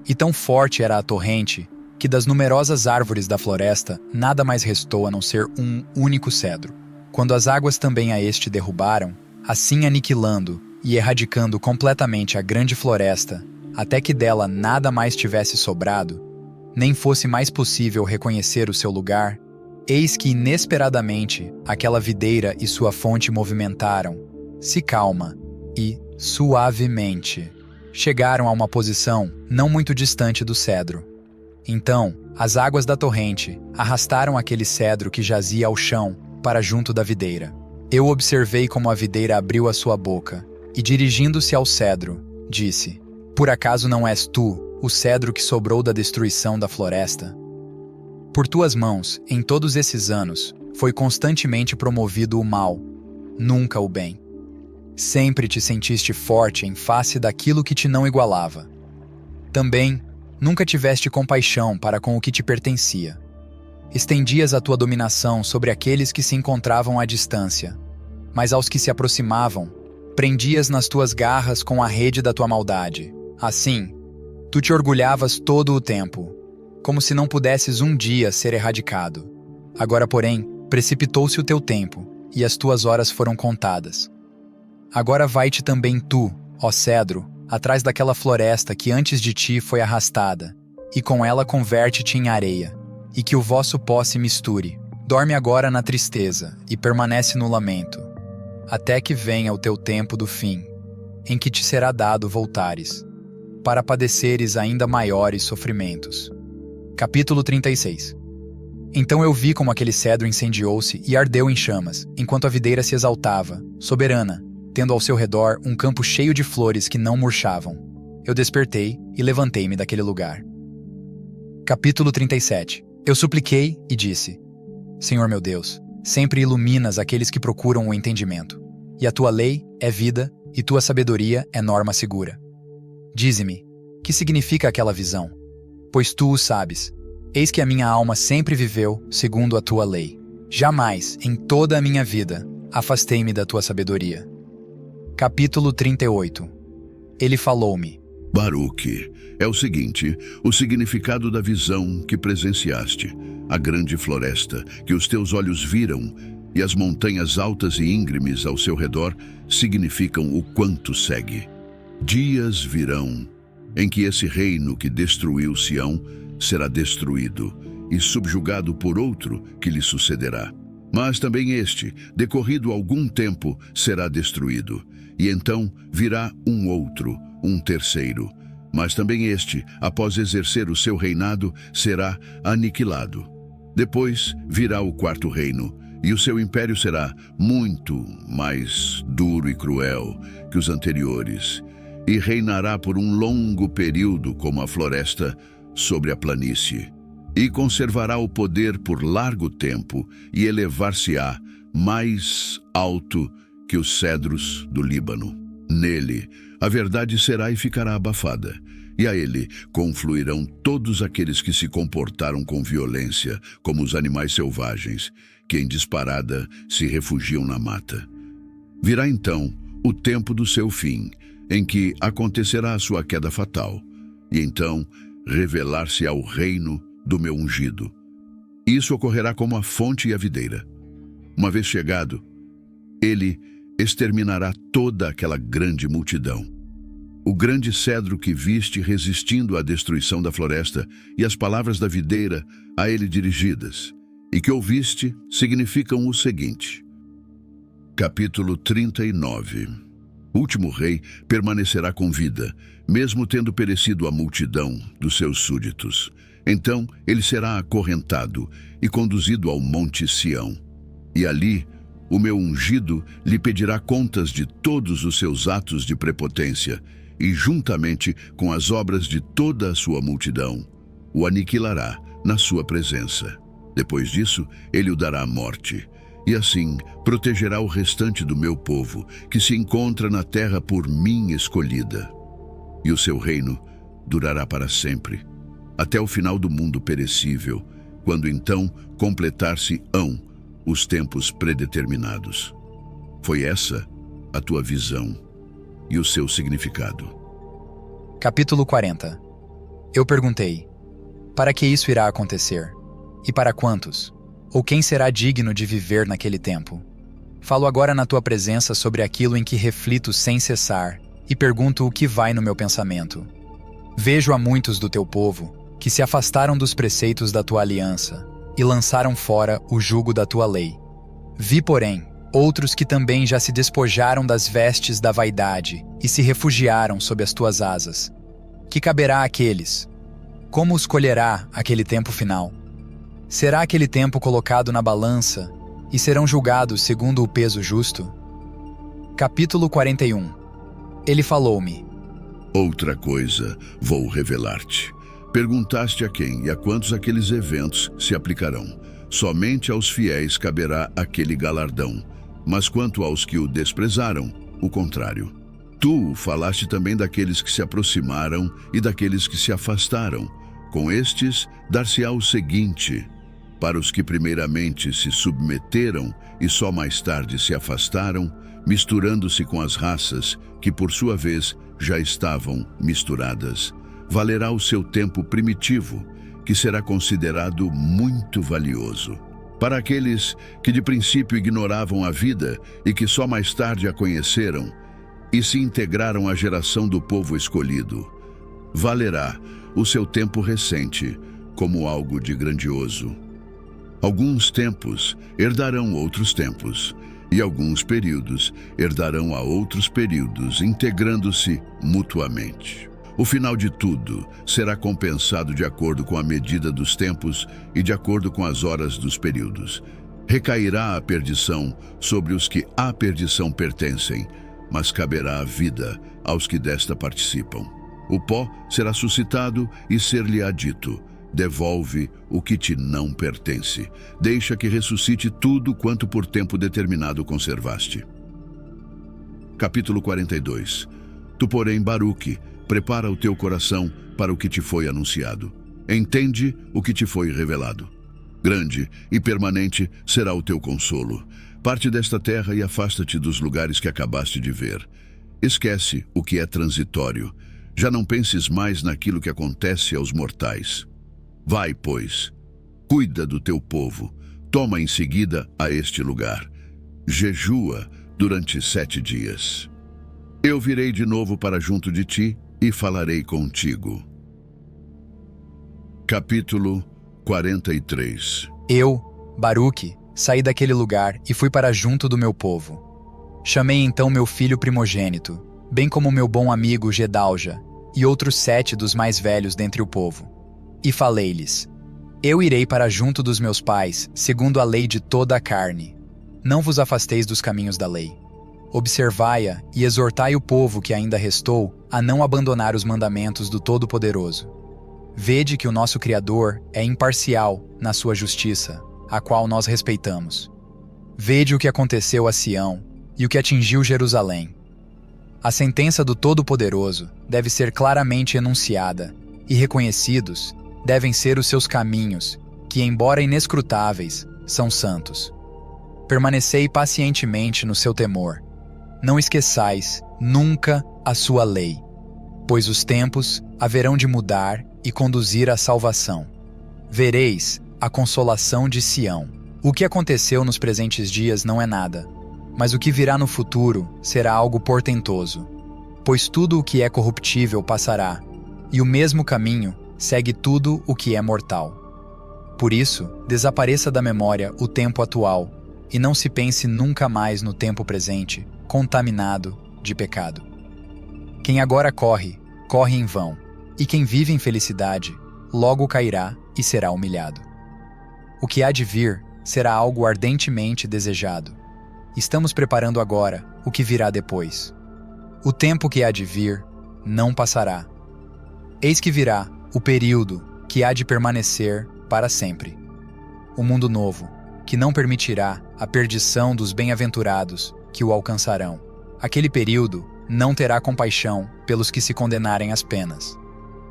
E tão forte era a torrente que das numerosas árvores da floresta nada mais restou a não ser um único cedro. Quando as águas também a este derrubaram, assim aniquilando e erradicando completamente a grande floresta, até que dela nada mais tivesse sobrado, nem fosse mais possível reconhecer o seu lugar, eis que inesperadamente aquela videira e sua fonte movimentaram, se calma e, suavemente, chegaram a uma posição não muito distante do cedro. Então, as águas da torrente arrastaram aquele cedro que jazia ao chão para junto da videira. Eu observei como a videira abriu a sua boca e, dirigindo-se ao cedro, disse: "Por acaso não és tu o cedro que sobrou da destruição da floresta? Por tuas mãos, em todos esses anos, foi constantemente promovido o mal, nunca o bem. Sempre te sentiste forte em face daquilo que te não igualava. Também, nunca tiveste compaixão para com o que te pertencia. Estendias a tua dominação sobre aqueles que se encontravam à distância, mas aos que se aproximavam, prendias nas tuas garras com a rede da tua maldade. Assim, tu te orgulhavas todo o tempo, como se não pudesses um dia ser erradicado. Agora, porém, precipitou-se o teu tempo, e as tuas horas foram contadas. Agora vai-te também tu, ó cedro, atrás daquela floresta que antes de ti foi arrastada, e com ela converte-te em areia, e que o vosso pó se misture. Dorme agora na tristeza, e permanece no lamento, até que venha o teu tempo do fim, em que te será dado voltares, para padeceres ainda maiores sofrimentos." Capítulo 36. Então eu vi como aquele cedro incendiou-se e ardeu em chamas, enquanto a videira se exaltava, soberana, tendo ao seu redor um campo cheio de flores que não murchavam. Eu despertei e levantei-me daquele lugar. Capítulo 37. Eu supliquei e disse: "Senhor meu Deus, sempre iluminas aqueles que procuram o entendimento, e a tua lei é vida e tua sabedoria é norma segura. Dize-me, que significa aquela visão? Pois tu o sabes. Eis que a minha alma sempre viveu segundo a tua lei. Jamais, em toda a minha vida, afastei-me da tua sabedoria." Capítulo 38. Ele falou-me: Baruque, é o seguinte, o significado da visão que presenciaste, a grande floresta que os teus olhos viram e as montanhas altas e íngremes ao seu redor significam o quanto segue. Dias virão em que esse reino que destruiu Sião será destruído e subjugado por outro que lhe sucederá. Mas também este, decorrido algum tempo, será destruído, e então virá um outro, um terceiro. Mas também este, após exercer o seu reinado, será aniquilado. Depois virá o quarto reino, e o seu império será muito mais duro e cruel que os anteriores, e reinará por um longo período como a floresta sobre a planície, e conservará o poder por largo tempo e elevar-se-á mais alto que os cedros do Líbano. Nele, a verdade será e ficará abafada, e a ele confluirão todos aqueles que se comportaram com violência, como os animais selvagens, que em disparada se refugiam na mata. Virá então o tempo do seu fim, em que acontecerá a sua queda fatal, e então revelar-se-á o reino do meu ungido. Isso ocorrerá como a fonte e a videira. Uma vez chegado, ele exterminará toda aquela grande multidão. o grande cedro que viste resistindo à destruição da floresta e as palavras da videira a ele dirigidas, e que ouviste, significam o seguinte. Capítulo 39. O último rei permanecerá com vida, mesmo tendo perecido a multidão dos seus súditos. Então ele será acorrentado e conduzido ao monte Sião. E ali o meu ungido lhe pedirá contas de todos os seus atos de prepotência, e juntamente com as obras de toda a sua multidão, o aniquilará na sua presença. Depois disso, ele o dará à morte, e assim protegerá o restante do meu povo, que se encontra na terra por mim escolhida. E o seu reino durará para sempre, até o final do mundo perecível, quando então completar-se-ão os tempos predeterminados. Foi essa a tua visão e o seu significado. Capítulo 40. Eu perguntei, para que isso irá acontecer? E para quantos? Ou quem será digno de viver naquele tempo? Falo agora na tua presença sobre aquilo em que reflito sem cessar e pergunto o que vai no meu pensamento. Vejo a muitos do teu povo que se afastaram dos preceitos da tua aliança e lançaram fora o jugo da tua lei. Vi, porém, outros que também já se despojaram das vestes da vaidade e se refugiaram sob as tuas asas. Que caberá àqueles? Como os colherá aquele tempo final? Será aquele tempo colocado na balança e serão julgados segundo o peso justo? Capítulo 41. Ele falou-me. Outra coisa vou revelar-te. Perguntaste a quem e a quantos aqueles eventos se aplicarão. Somente aos fiéis caberá aquele galardão, mas quanto aos que o desprezaram, o contrário. Tu falaste também daqueles que se aproximaram e daqueles que se afastaram. Com estes, dar-se-á o seguinte: para os que primeiramente se submeteram e só mais tarde se afastaram, misturando-se com as raças, que por sua vez já estavam misturadas, valerá o seu tempo primitivo, que será considerado muito valioso. Para aqueles que de princípio ignoravam a vida e que só mais tarde a conheceram e se integraram à geração do povo escolhido, valerá o seu tempo recente como algo de grandioso. Alguns tempos herdarão outros tempos, e alguns períodos herdarão a outros períodos, integrando-se mutuamente. O final de tudo será compensado de acordo com a medida dos tempos e de acordo com as horas dos períodos. Recairá a perdição sobre os que à perdição pertencem, mas caberá a vida aos que desta participam. O pó será suscitado e ser-lhe-á dito: devolve o que te não pertence. Deixa que ressuscite tudo quanto por tempo determinado conservaste. Capítulo 42. Tu, porém, Baruque, prepara o teu coração para o que te foi anunciado. Entende o que te foi revelado. Grande e permanente será o teu consolo. Parte desta terra e afasta-te dos lugares que acabaste de ver. Esquece o que é transitório. Já não penses mais naquilo que acontece aos mortais. Vai, pois, cuida do teu povo. Toma em seguida a este lugar. Jejua durante 7 dias. Eu virei de novo para junto de ti e falarei contigo. Capítulo 43. Eu, Baruque, saí daquele lugar e fui para junto do meu povo. Chamei então meu filho primogênito, bem como meu bom amigo Gedalja, e outros 7 dos mais velhos dentre o povo. E falei-lhes: eu irei para junto dos meus pais, segundo a lei de toda a carne. Não vos afasteis dos caminhos da lei. Observai-a e exortai o povo que ainda restou a não abandonar os mandamentos do Todo-Poderoso. Vede que o nosso Criador é imparcial na sua justiça, a qual nós respeitamos. Vede o que aconteceu a Sião e o que atingiu Jerusalém. A sentença do Todo-Poderoso deve ser claramente enunciada, e reconhecidos devem ser os seus caminhos, que, embora inescrutáveis, são santos. Permanecei pacientemente no seu temor. Não esqueçais nunca a sua lei, pois os tempos haverão de mudar e conduzir à salvação. Vereis a consolação de Sião. O que aconteceu nos presentes dias não é nada, mas o que virá no futuro será algo portentoso. Pois tudo o que é corruptível passará, e o mesmo caminho segue tudo o que é mortal. Por isso, desapareça da memória o tempo atual, e não se pense nunca mais no tempo presente, contaminado de pecado. Quem agora corre, corre em vão, e quem vive em felicidade, logo cairá e será humilhado. O que há de vir será algo ardentemente desejado. Estamos preparando agora o que virá depois. O tempo que há de vir não passará. Eis que virá o período que há de permanecer para sempre. O mundo novo, que não permitirá a perdição dos bem-aventurados que o alcançarão. Aquele período não terá compaixão pelos que se condenarem às penas,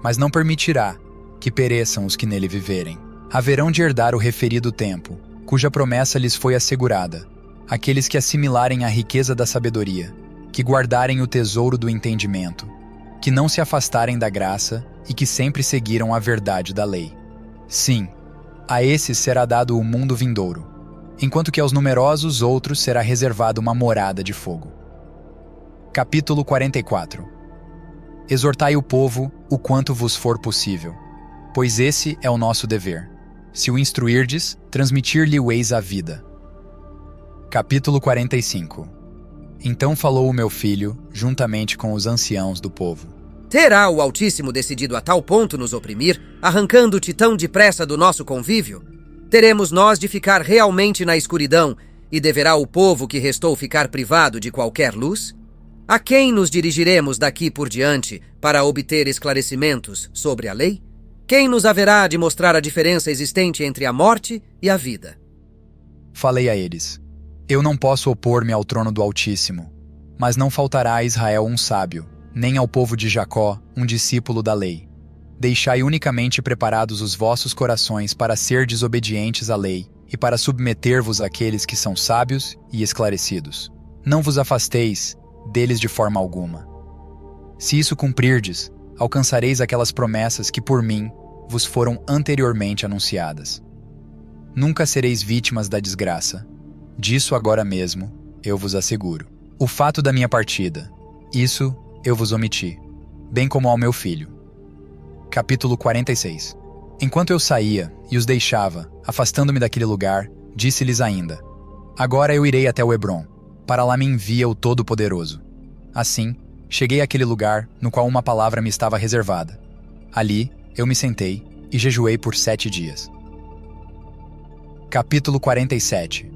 mas não permitirá que pereçam os que nele viverem. Haverão de herdar o referido tempo, cuja promessa lhes foi assegurada, aqueles que assimilarem a riqueza da sabedoria, que guardarem o tesouro do entendimento, que não se afastarem da graça e que sempre seguiram a verdade da lei. Sim, a esses será dado o mundo vindouro, enquanto que aos numerosos outros será reservada uma morada de fogo. Capítulo 44. Exortai o povo o quanto vos for possível, pois esse é o nosso dever. Se o instruirdes, transmitir-lhe-eis a vida. Capítulo 45. Então falou o meu filho, juntamente com os anciãos do povo. Terá o Altíssimo decidido a tal ponto nos oprimir, arrancando-te tão depressa do nosso convívio? Teremos nós de ficar realmente na escuridão, e deverá o povo que restou ficar privado de qualquer luz? A quem nos dirigiremos daqui por diante para obter esclarecimentos sobre a lei? Quem nos haverá de mostrar a diferença existente entre a morte e a vida? Falei a eles: eu não posso opor-me ao trono do Altíssimo, mas não faltará a Israel um sábio, nem ao povo de Jacó um discípulo da lei. Deixai unicamente preparados os vossos corações para ser desobedientes à lei e para submeter-vos àqueles que são sábios e esclarecidos. Não vos afasteis deles de forma alguma. Se isso cumprirdes, alcançareis aquelas promessas que por mim vos foram anteriormente anunciadas. Nunca sereis vítimas da desgraça. Disso agora mesmo eu vos asseguro. O fato da minha partida, isso eu vos omiti, bem como ao meu filho. Capítulo 46. Enquanto eu saía e os deixava, afastando-me daquele lugar, disse-lhes ainda: agora eu irei até o Hebrom, para lá me envia o Todo-Poderoso. Assim, cheguei àquele lugar no qual uma palavra me estava reservada. Ali, eu me sentei e jejuei por 7 dias. Capítulo 47.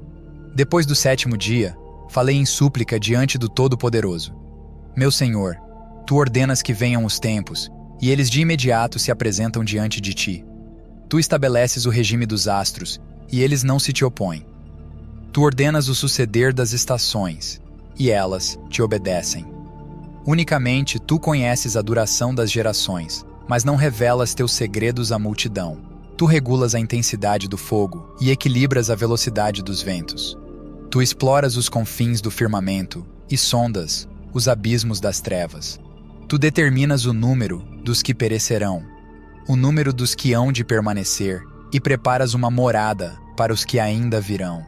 Depois do 7º dia, falei em súplica diante do Todo-Poderoso. Meu Senhor, tu ordenas que venham os tempos, e eles de imediato se apresentam diante de ti. Tu estabeleces o regime dos astros, e eles não se te opõem. Tu ordenas o suceder das estações, e elas te obedecem. Unicamente tu conheces a duração das gerações, mas não revelas teus segredos à multidão. Tu regulas a intensidade do fogo e equilibras a velocidade dos ventos. Tu exploras os confins do firmamento e sondas os abismos das trevas. Tu determinas o número dos que perecerão, o número dos que hão de permanecer, e preparas uma morada para os que ainda virão.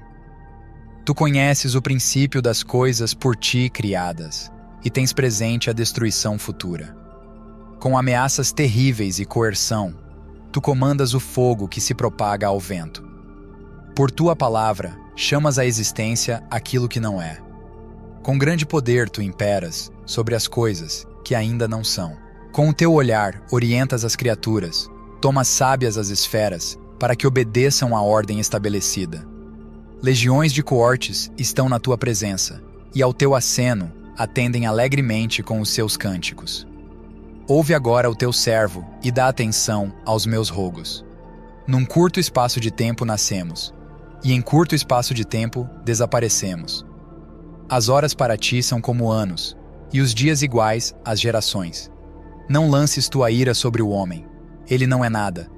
Tu conheces o princípio das coisas por ti criadas, e tens presente a destruição futura. Com ameaças terríveis e coerção, tu comandas o fogo que se propaga ao vento. Por tua palavra, chamas à existência aquilo que não é. Com grande poder tu imperas sobre as coisas que ainda não são. Com o teu olhar orientas as criaturas, tomas sábias as esferas para que obedeçam à ordem estabelecida. Legiões de coortes estão na tua presença, e ao teu aceno atendem alegremente com os seus cânticos. Ouve agora o teu servo e dá atenção aos meus rogos. Num curto espaço de tempo nascemos, e em curto espaço de tempo desaparecemos. As horas para ti são como anos, e os dias iguais às gerações. Não lances tua ira sobre o homem, ele não é nada.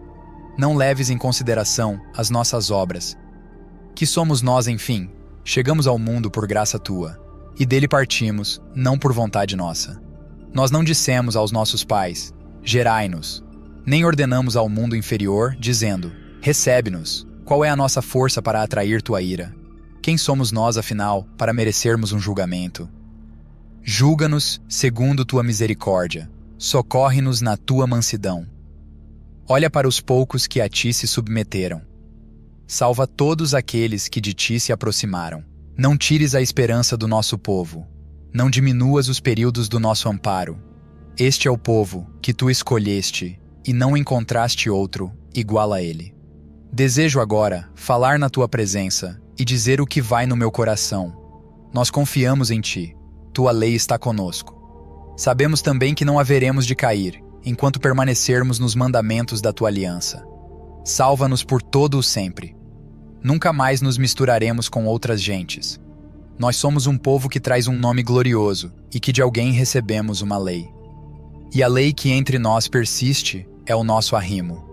Não leves em consideração as nossas obras. Que somos nós, enfim? Chegamos ao mundo por graça tua, e dele partimos, não por vontade nossa. Nós não dissemos aos nossos pais: gerai-nos, nem ordenamos ao mundo inferior, dizendo: recebe-nos. Qual é a nossa força para atrair tua ira? Quem somos nós, afinal, para merecermos um julgamento? Julga-nos segundo tua misericórdia, socorre-nos na tua mansidão. Olha para os poucos que a ti se submeteram. Salva todos aqueles que de ti se aproximaram. Não tires a esperança do nosso povo. Não diminuas os períodos do nosso amparo. Este é o povo que tu escolheste, e não encontraste outro igual a ele. Desejo agora falar na tua presença e dizer o que vai no meu coração. Nós confiamos em ti. Tua lei está conosco. Sabemos também que não haveremos de cair, enquanto permanecermos nos mandamentos da tua aliança. Salva-nos por todo o sempre. Nunca mais nos misturaremos com outras gentes. Nós somos um povo que traz um nome glorioso e que de alguém recebemos uma lei. E a lei que entre nós persiste é o nosso arrimo.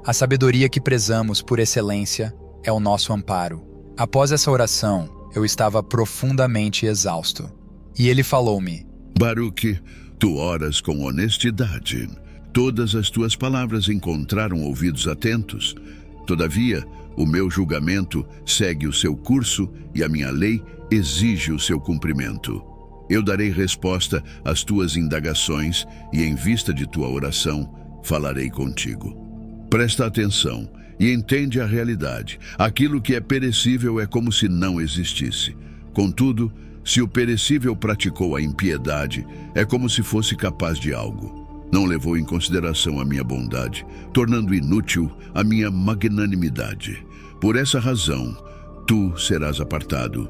A sabedoria que prezamos por excelência é o nosso amparo. Após essa oração, eu estava profundamente exausto. E ele falou-me: Baruque, tu oras com honestidade. Todas as tuas palavras encontraram ouvidos atentos. Todavia, o meu julgamento segue o seu curso e a minha lei exige o seu cumprimento. Eu darei resposta às tuas indagações e, em vista de tua oração, falarei contigo. Presta atenção e entende a realidade. Aquilo que é perecível é como se não existisse. Contudo, se o perecível praticou a impiedade, é como se fosse capaz de algo. Não levou em consideração a minha bondade, tornando inútil a minha magnanimidade. Por essa razão, tu serás apartado,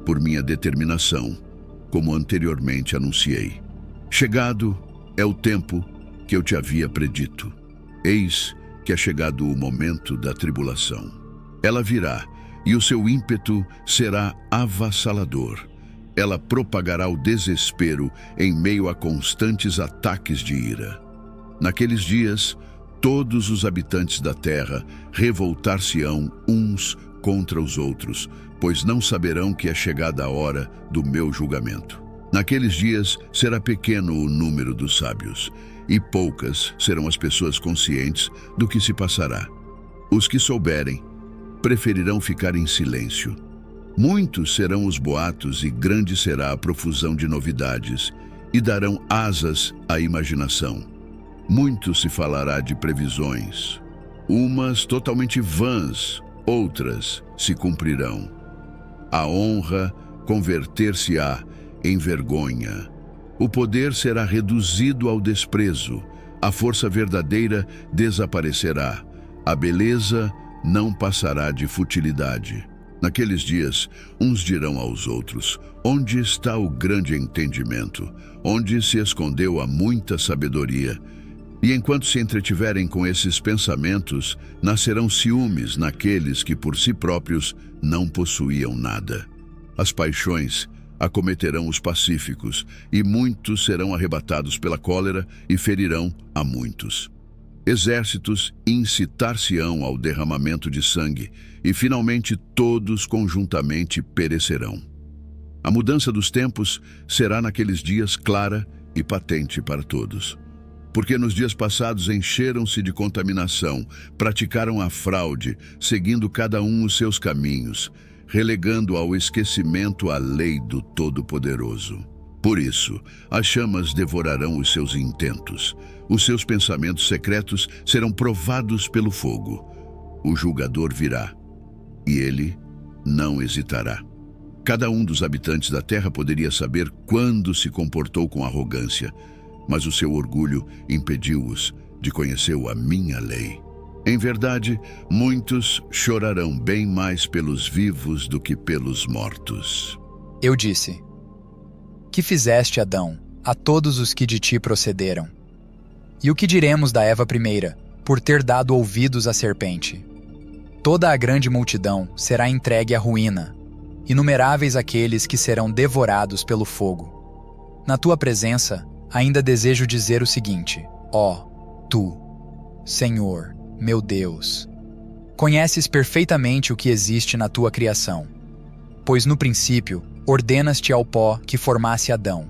por minha determinação, como anteriormente anunciei. Chegado é o tempo que eu te havia predito. Eis que é chegado o momento da tribulação. Ela virá, e o seu ímpeto será avassalador. Ela propagará o desespero em meio a constantes ataques de ira. Naqueles dias, todos os habitantes da terra revoltar-se-ão uns contra os outros, pois não saberão que é chegada a hora do meu julgamento. Naqueles dias será pequeno o número dos sábios, e poucas serão as pessoas conscientes do que se passará. Os que souberem preferirão ficar em silêncio. Muitos serão os boatos e grande será a profusão de novidades, e darão asas à imaginação. Muito se falará de previsões, umas totalmente vãs, outras se cumprirão. A honra converter-se-á em vergonha. O poder será reduzido ao desprezo, a força verdadeira desaparecerá, a beleza não passará de futilidade. Naqueles dias, uns dirão aos outros: onde está o grande entendimento? Onde se escondeu a muita sabedoria? E enquanto se entretiverem com esses pensamentos, nascerão ciúmes naqueles que por si próprios não possuíam nada. As paixões acometerão os pacíficos, e muitos serão arrebatados pela cólera e ferirão a muitos. Exércitos incitar-se-ão ao derramamento de sangue, e finalmente todos conjuntamente perecerão. A mudança dos tempos será naqueles dias clara e patente para todos. Porque nos dias passados encheram-se de contaminação, praticaram a fraude, seguindo cada um os seus caminhos, relegando ao esquecimento a lei do Todo-Poderoso. Por isso, as chamas devorarão os seus intentos. Os seus pensamentos secretos serão provados pelo fogo. O julgador virá, e ele não hesitará. Cada um dos habitantes da terra poderia saber quando se comportou com arrogância, mas o seu orgulho impediu-os de conhecer a minha lei. Em verdade, muitos chorarão bem mais pelos vivos do que pelos mortos. Eu disse: que fizeste, Adão, a todos os que de ti procederam? E o que diremos da Eva primeira, por ter dado ouvidos à serpente? Toda a grande multidão será entregue à ruína, inumeráveis aqueles que serão devorados pelo fogo. Na tua presença, ainda desejo dizer o seguinte: ó, tu, Senhor, meu Deus, conheces perfeitamente o que existe na tua criação, pois no princípio ordenaste ao pó que formasse Adão.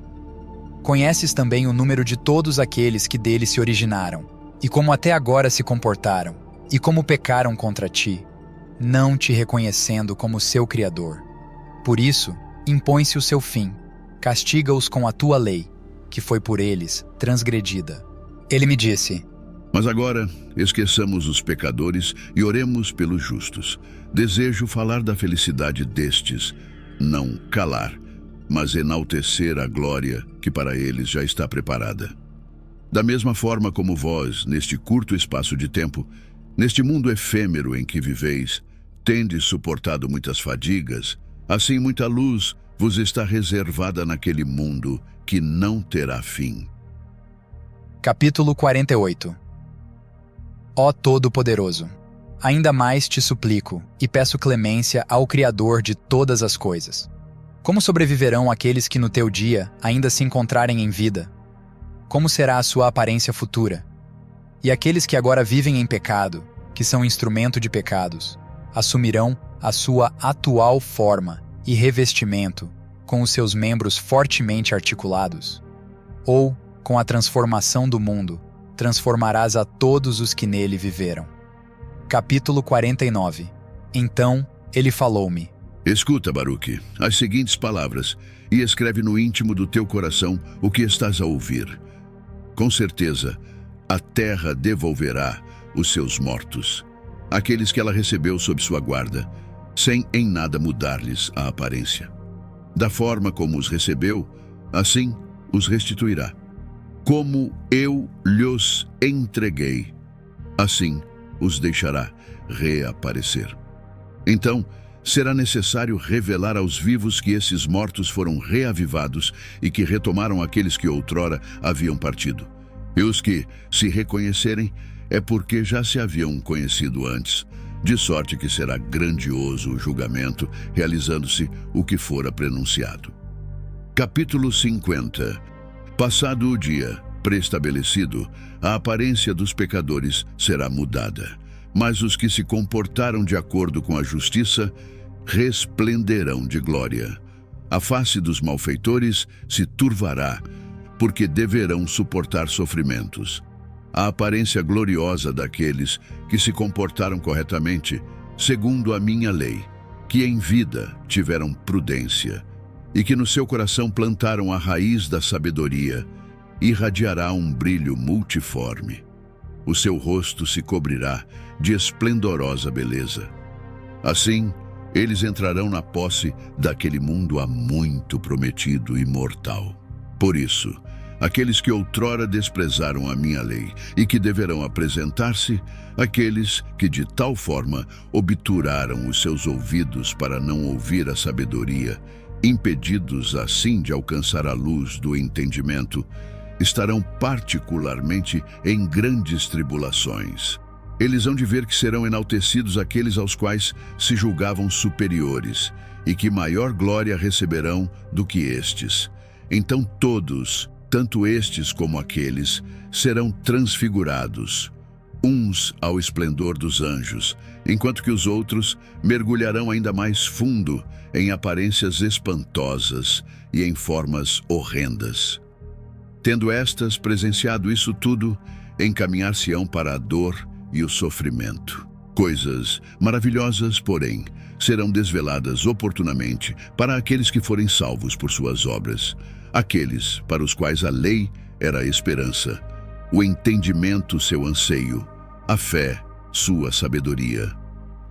Conheces também o número de todos aqueles que dele se originaram, e como até agora se comportaram, e como pecaram contra ti, não te reconhecendo como seu Criador. Por isso, impõe-se o seu fim, castiga-os com a tua lei, que foi por eles transgredida. Ele me disse: Mas agora, esqueçamos os pecadores e oremos pelos justos. Desejo falar da felicidade destes, não calar, mas enaltecer a glória que para eles já está preparada. Da mesma forma como vós, neste curto espaço de tempo, neste mundo efêmero em que viveis, tendes suportado muitas fadigas, assim muita luz vos está reservada naquele mundo que não terá fim. Capítulo 48. Ó Todo-Poderoso, ainda mais te suplico e peço clemência ao Criador de todas as coisas. Como sobreviverão aqueles que no teu dia ainda se encontrarem em vida? Como será a sua aparência futura? E aqueles que agora vivem em pecado, que são instrumento de pecados, assumirão a sua atual forma e revestimento com os seus membros fortemente articulados? Ou, com a transformação do mundo, transformarás a todos os que nele viveram? Capítulo 49. Então, ele falou-me: Escuta, Baruque, as seguintes palavras e escreve no íntimo do teu coração o que estás a ouvir. Com certeza, a terra devolverá os seus mortos, aqueles que ela recebeu sob sua guarda, sem em nada mudar-lhes a aparência. Da forma como os recebeu, assim os restituirá. Como eu lhos entreguei, assim os deixará reaparecer. Então, será necessário revelar aos vivos que esses mortos foram reavivados e que retomaram aqueles que outrora haviam partido. E os que se reconhecerem é porque já se haviam conhecido antes, de sorte que será grandioso o julgamento, realizando-se o que fora prenunciado. Capítulo 50. Passado o dia preestabelecido, a aparência dos pecadores será mudada, mas os que se comportaram de acordo com a justiça resplenderão de glória. A face dos malfeitores se turvará, porque deverão suportar sofrimentos. A aparência gloriosa daqueles que se comportaram corretamente, segundo a minha lei, que em vida tiveram prudência, e que no seu coração plantaram a raiz da sabedoria, irradiará um brilho multiforme. O seu rosto se cobrirá de esplendorosa beleza. Assim, eles entrarão na posse daquele mundo há muito prometido e mortal. Por isso, aqueles que outrora desprezaram a minha lei e que deverão apresentar-se, aqueles que de tal forma obturaram os seus ouvidos para não ouvir a sabedoria, impedidos assim de alcançar a luz do entendimento, estarão particularmente em grandes tribulações. Eles hão de ver que serão enaltecidos aqueles aos quais se julgavam superiores, e que maior glória receberão do que estes. Então todos, tanto estes como aqueles, serão transfigurados, uns ao esplendor dos anjos, enquanto que os outros mergulharão ainda mais fundo em aparências espantosas e em formas horrendas. Tendo estas presenciado isso tudo, encaminhar-se-ão para a dor e o sofrimento. Coisas maravilhosas, porém, serão desveladas oportunamente para aqueles que forem salvos por suas obras, aqueles para os quais a lei era a esperança, o entendimento seu anseio, a fé sua sabedoria.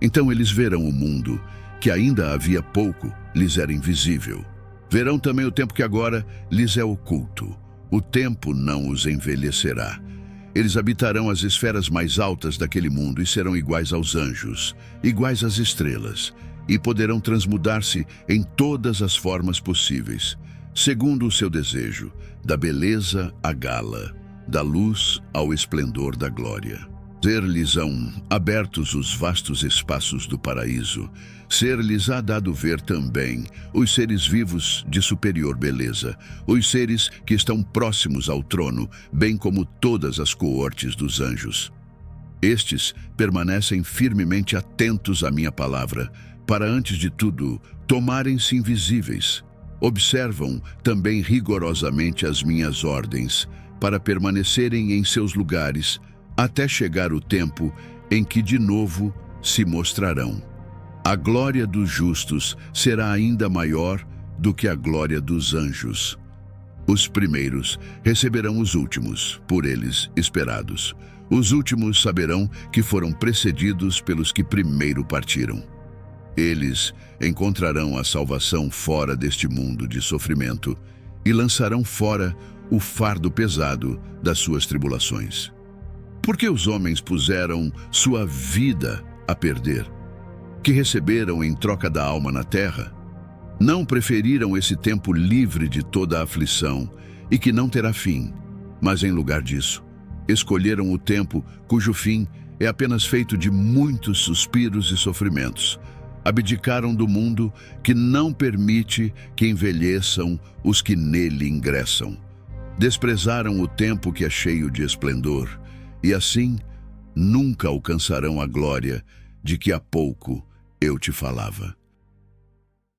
Então eles verão o mundo, que ainda havia pouco lhes era invisível. Verão também o tempo que agora lhes é oculto. O tempo não os envelhecerá. Eles habitarão as esferas mais altas daquele mundo e serão iguais aos anjos, iguais às estrelas, e poderão transmudar-se em todas as formas possíveis, segundo o seu desejo, da beleza à gala, da luz ao esplendor da glória. Ser-lhes-ão abertos os vastos espaços do paraíso, ser-lhes-á dado ver também os seres vivos de superior beleza, os seres que estão próximos ao trono, bem como todas as coortes dos anjos. Estes permanecem firmemente atentos à minha palavra, para antes de tudo tomarem-se invisíveis. Observam também rigorosamente as minhas ordens, para permanecerem em seus lugares, até chegar o tempo em que de novo se mostrarão. A glória dos justos será ainda maior do que a glória dos anjos. Os primeiros receberão os últimos, por eles esperados. Os últimos saberão que foram precedidos pelos que primeiro partiram. Eles encontrarão a salvação fora deste mundo de sofrimento e lançarão fora o fardo pesado das suas tribulações. Porque os homens puseram sua vida a perder, que receberam em troca da alma na terra, não preferiram esse tempo livre de toda a aflição e que não terá fim, mas em lugar disso, escolheram o tempo cujo fim é apenas feito de muitos suspiros e sofrimentos. Abdicaram do mundo que não permite que envelheçam os que nele ingressam. Desprezaram o tempo que é cheio de esplendor, e assim nunca alcançarão a glória de que há pouco eu te falava.